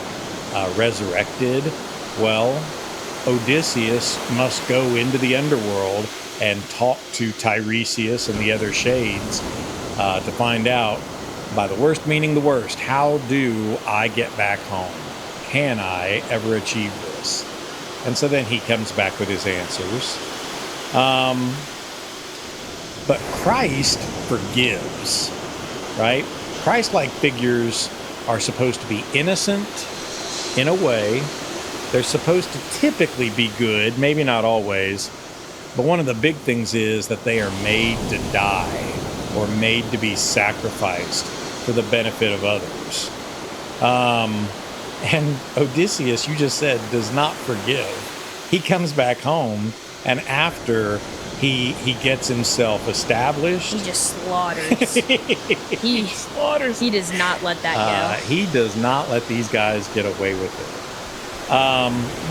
resurrected. Well, Odysseus must go into the underworld and talk to Tiresias and the other shades to find out, by the worst meaning the worst, how do I get back home? Can I ever achieve this? And so then he comes back with his answers. But Christ forgives, right? Christ-like figures are supposed to be innocent in a way. They're supposed to typically be good, maybe not always. But one of the big things is that they are made to die or made to be sacrificed for the benefit of others. And Odysseus, you just said, does not forgive. He comes back home, and after he gets himself established, he just slaughters. he slaughters. He does not let that go. He does not let these guys get away with it.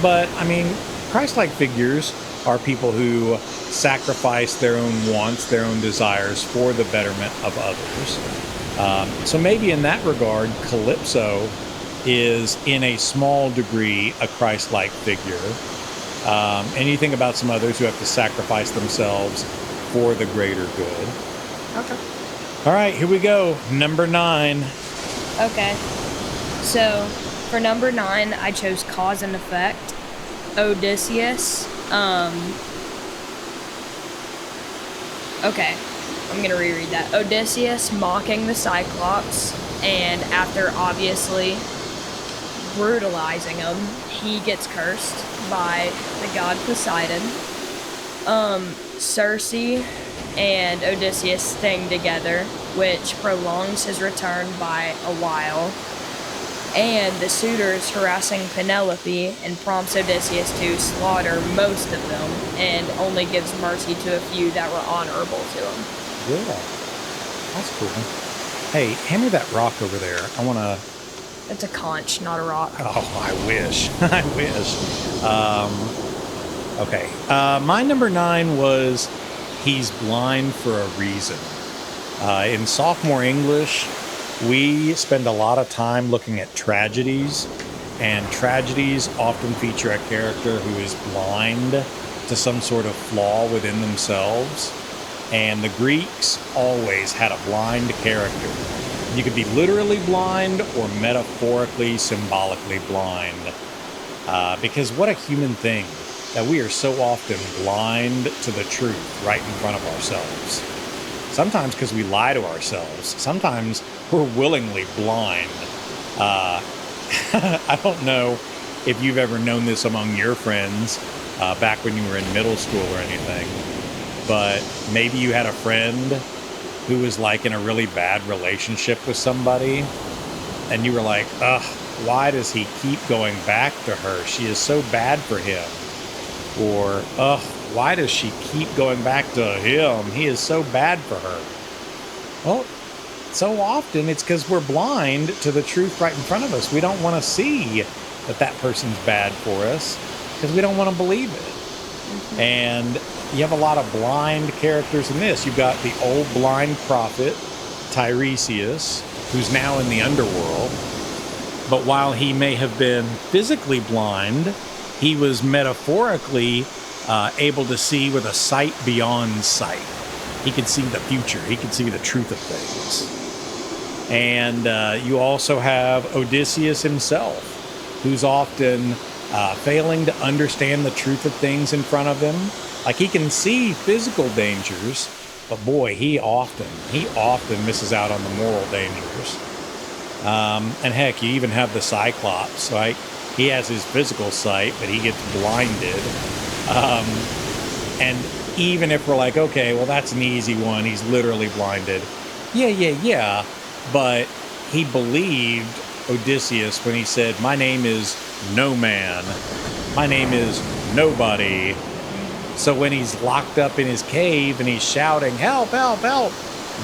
But I mean, Christ-like figures are people who sacrifice their own wants, their own desires for the betterment of others. So maybe in that regard, Calypso is in a small degree a Christ-like figure. And you think about some others who have to sacrifice themselves for the greater good. Okay. All right, here we go. Number 9. Okay. So for number 9, I chose cause and effect. Odysseus. Okay, I'm gonna reread that. Odysseus mocking the Cyclops, and after obviously brutalizing him, he gets cursed by the god Poseidon. Circe and Odysseus staying together, which prolongs his return by a while. And the suitors harassing Penelope and prompts Odysseus to slaughter most of them and only gives mercy to a few that were honorable to him. Yeah, that's cool. Hey, hand me that rock over there. I want to... It's a conch, not a rock. Oh, I wish. I wish. Okay. My number 9 was he's blind for a reason. In sophomore English, we spend a lot of time looking at tragedies And tragedies often feature a character who is blind to some sort of flaw within themselves. And the Greeks always had a blind character. You could be literally blind or metaphorically, symbolically blind. Because what a human thing that we are so often blind to the truth right in front of ourselves. Sometimes because we lie to ourselves. Sometimes we're willingly blind. I don't know if you've ever known this among your friends back when you were in middle school or anything, but maybe you had a friend who was like in a really bad relationship with somebody, and you were like, ugh, why does he keep going back to her? She is so bad for him. Or, ugh, why does she keep going back to him? He is so bad for her. Well, so often it's because we're blind to the truth right in front of us. We don't want to see that that person's bad for us because we don't want to believe it. Mm-hmm. And you have a lot of blind characters in this. You've got the old blind prophet, Tiresias, who's now in the underworld. But while he may have been physically blind, he was metaphorically able to see with a sight beyond sight. He could see the future. He could see the truth of things. And you also have Odysseus himself, who's often failing to understand the truth of things in front of him. Like, he can see physical dangers, but boy, he often misses out on the moral dangers. And heck, you even have the Cyclops, right? He has his physical sight, but he gets blinded. And even if we're like, okay, well, that's an easy one. He's literally blinded. Yeah. But he believed Odysseus when he said, my name is no man. My name is nobody. So when he's locked up in his cave and he's shouting, help, help, help,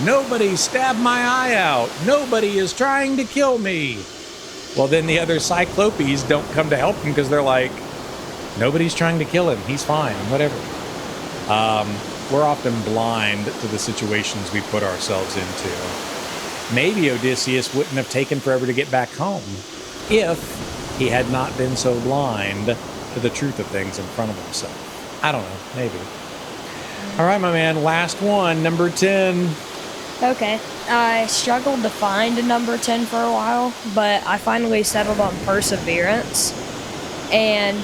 nobody stabbed my eye out. Nobody is trying to kill me. Well, then the other Cyclopes don't come to help him because they're like, nobody's trying to kill him. He's fine, whatever. We're often blind to the situations we put ourselves into. Maybe Odysseus wouldn't have taken forever to get back home if he had not been so blind to the truth of things in front of himself. I don't know, maybe. All right, my man, last one, number 10. Okay, I struggled to find a number 10 for a while, but I finally settled on Perseverance. And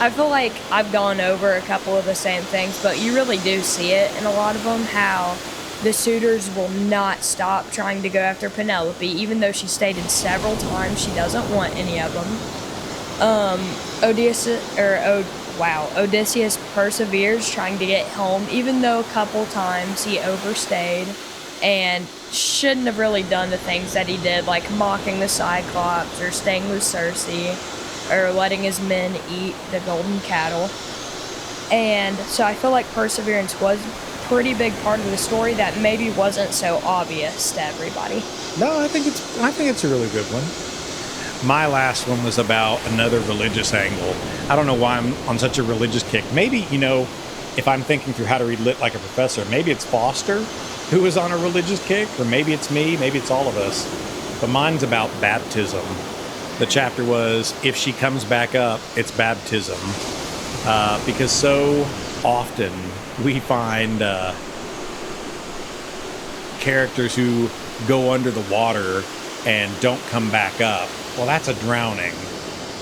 I feel like I've gone over a couple of the same things, but you really do see it in a lot of them, how the suitors will not stop trying to go after Penelope, even though she stated several times she doesn't want any of them. Odysseus perseveres trying to get home, even though a couple times he overstayed and shouldn't have really done the things that he did, like mocking the Cyclops or staying with Circe or letting his men eat the golden cattle. And so I feel like Perseverance was a pretty big part of the story that maybe wasn't so obvious to everybody. No, I think it's a really good one. My last one was about another religious angle. I don't know why I'm on such a religious kick. Maybe, if I'm thinking through how to read lit like a professor, maybe it's Foster who is on a religious kick, or maybe it's me, maybe it's all of us. But mine's about baptism. The chapter was, if she comes back up, it's baptism. Because so often we find characters who go under the water and don't come back up. Well, that's a drowning.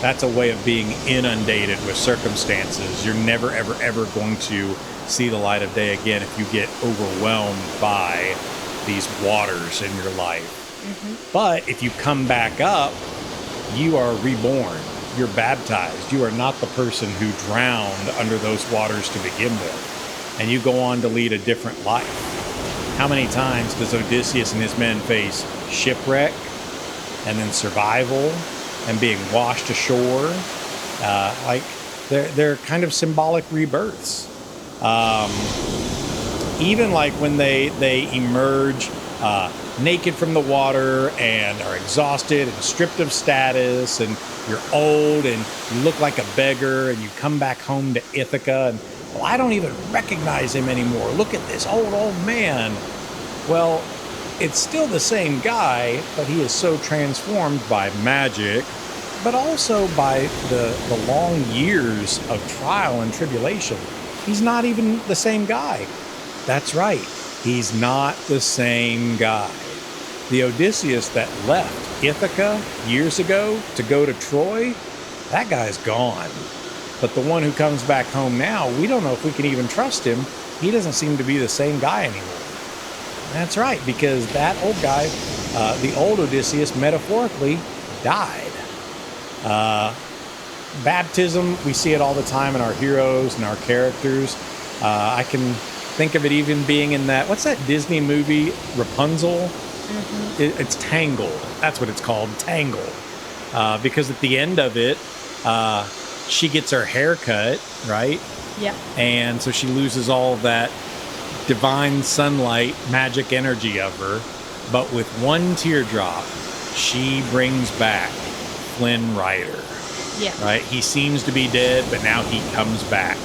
That's a way of being inundated with circumstances. You're never, ever, ever going to see the light of day again if you get overwhelmed by these waters in your life. Mm-hmm. But if you come back up, you are reborn. You're baptized. You are not the person who drowned under those waters to begin with. And you go on to lead a different life. How many times does Odysseus and his men face shipwreck, and then survival, and being washed ashore? They're kind of symbolic rebirths. Even like when they emerge naked from the water and are exhausted and stripped of status, and you're old and you look like a beggar, and you come back home to Ithaca and, well, I don't even recognize him anymore. Look at this old man. Well, it's still the same guy, but he is so transformed by magic but also by the long years of trial and tribulation. He's not even the same guy. That's right. He's not the same guy. The Odysseus that left Ithaca years ago to go to Troy, that guy's gone. But the one who comes back home now, we don't know if we can even trust him. He doesn't seem to be the same guy anymore. That's right, because that old guy, the old Odysseus, metaphorically died. Baptism, we see it all the time in our heroes and our characters. I can think of it even being in that, what's that Disney movie, Rapunzel? Mm-hmm. It's Tangled. That's what it's called, Tangled. Because at the end of it, she gets her hair cut, right? Yeah. And so she loses all of that divine sunlight, magic energy of her. But with one teardrop, she brings back Flynn Rider. Yeah. Right? He seems to be dead, but now he comes back.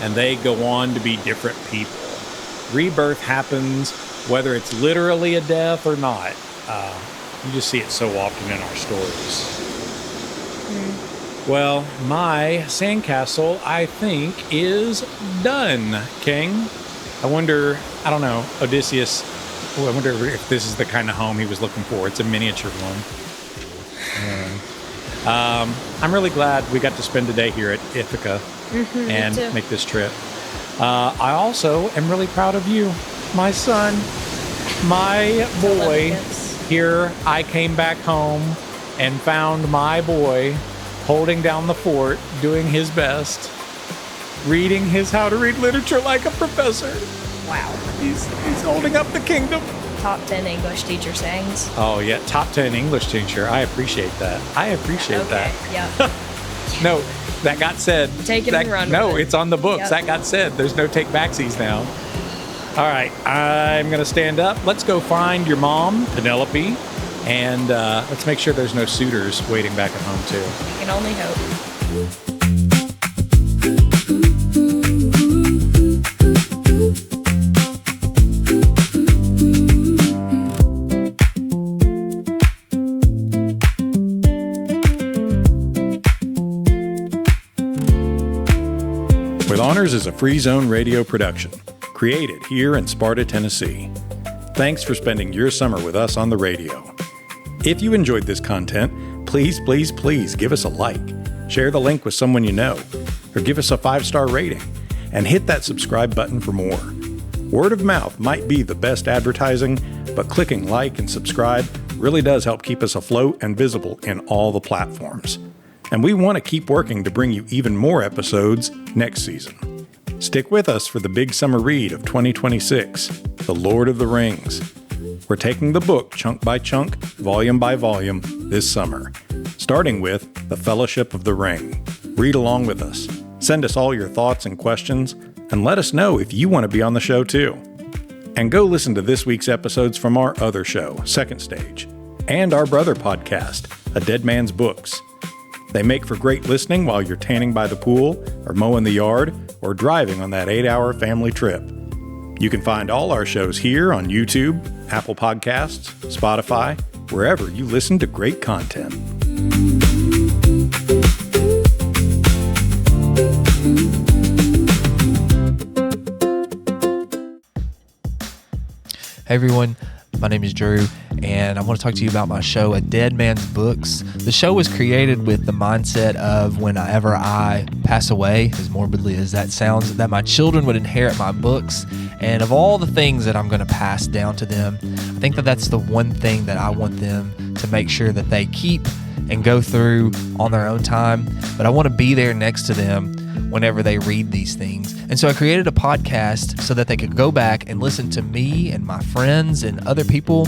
And they go on to be different people. Rebirth happens, whether it's literally a death or not. You just see it so often in our stories. Well, my sandcastle, I think, is done, King. I wonder, I don't know, Odysseus, I wonder if this is the kind of home he was looking for. It's a miniature one. I'm really glad we got to spend a day here at Ithaca and make this trip. I also am really proud of you, my son, my boy. Here I came back home and found my boy holding down the fort, doing his best, reading his how to read literature like a professor. Wow. He's holding up the kingdom. Top 10 English teacher sayings. Oh, yeah. Top 10 English teacher. I appreciate that. Okay, yeah. No, that got said. Take it and run No, with it. it's on the books. Yep. That got said. There's no take backsies now. All right. I'm going to stand up. Let's go find your mom, Penelope, and let's make sure there's no suitors waiting back at home, too. You can only hope. With Honors is a Free Zone radio production, created here in Sparta, Tennessee. Thanks for spending your summer with us on the radio. If you enjoyed this content, please give us a like, share the link with someone you know, or give us a 5-star rating, and hit that subscribe button for more. Word of mouth might be the best advertising, but clicking like and subscribe really does help keep us afloat and visible in all the platforms. And we want to keep working to bring you even more episodes next season. Stick with us for the big summer read of 2026, The Lord of the Rings. We're taking the book chunk by chunk, volume by volume this summer, starting with The Fellowship of the Ring. Read along with us. Send us all your thoughts and questions, and let us know if you want to be on the show too. And go listen to this week's episodes from our other show, Second Stage, and our brother podcast, A Dead Man's Books. They make for great listening while you're tanning by the pool, or mowing the yard, or driving on that 8-hour family trip. You can find all our shows here on YouTube, Apple Podcasts, Spotify, wherever you listen to great content. Hey everyone, my name is Drew, and I want to talk to you about my show, A Dead Man's Books. The show was created with the mindset of whenever I pass away, as morbidly as that sounds, that my children would inherit my books. And of all the things that I'm going to pass down to them, I think that that's the one thing that I want them to make sure that they keep and go through on their own time. But I want to be there next to them whenever they read these things. And so I created a podcast so that they could go back and listen to me and my friends and other people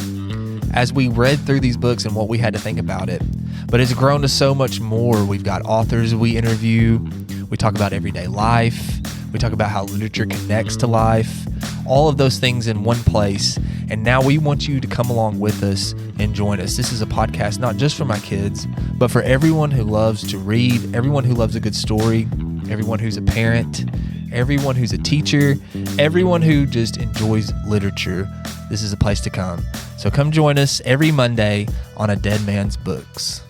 as we read through these books and what we had to think about it. But it's grown to so much more. We've got authors we interview. We talk about everyday life. We talk about how literature connects to life. All of those things in one place. And now we want you to come along with us and join us. This is a podcast not just for my kids, but for everyone who loves to read, everyone who loves a good story, everyone who's a parent, everyone who's a teacher, everyone who just enjoys literature. This is a place to come. So come join us every Monday on A Dead Man's Books.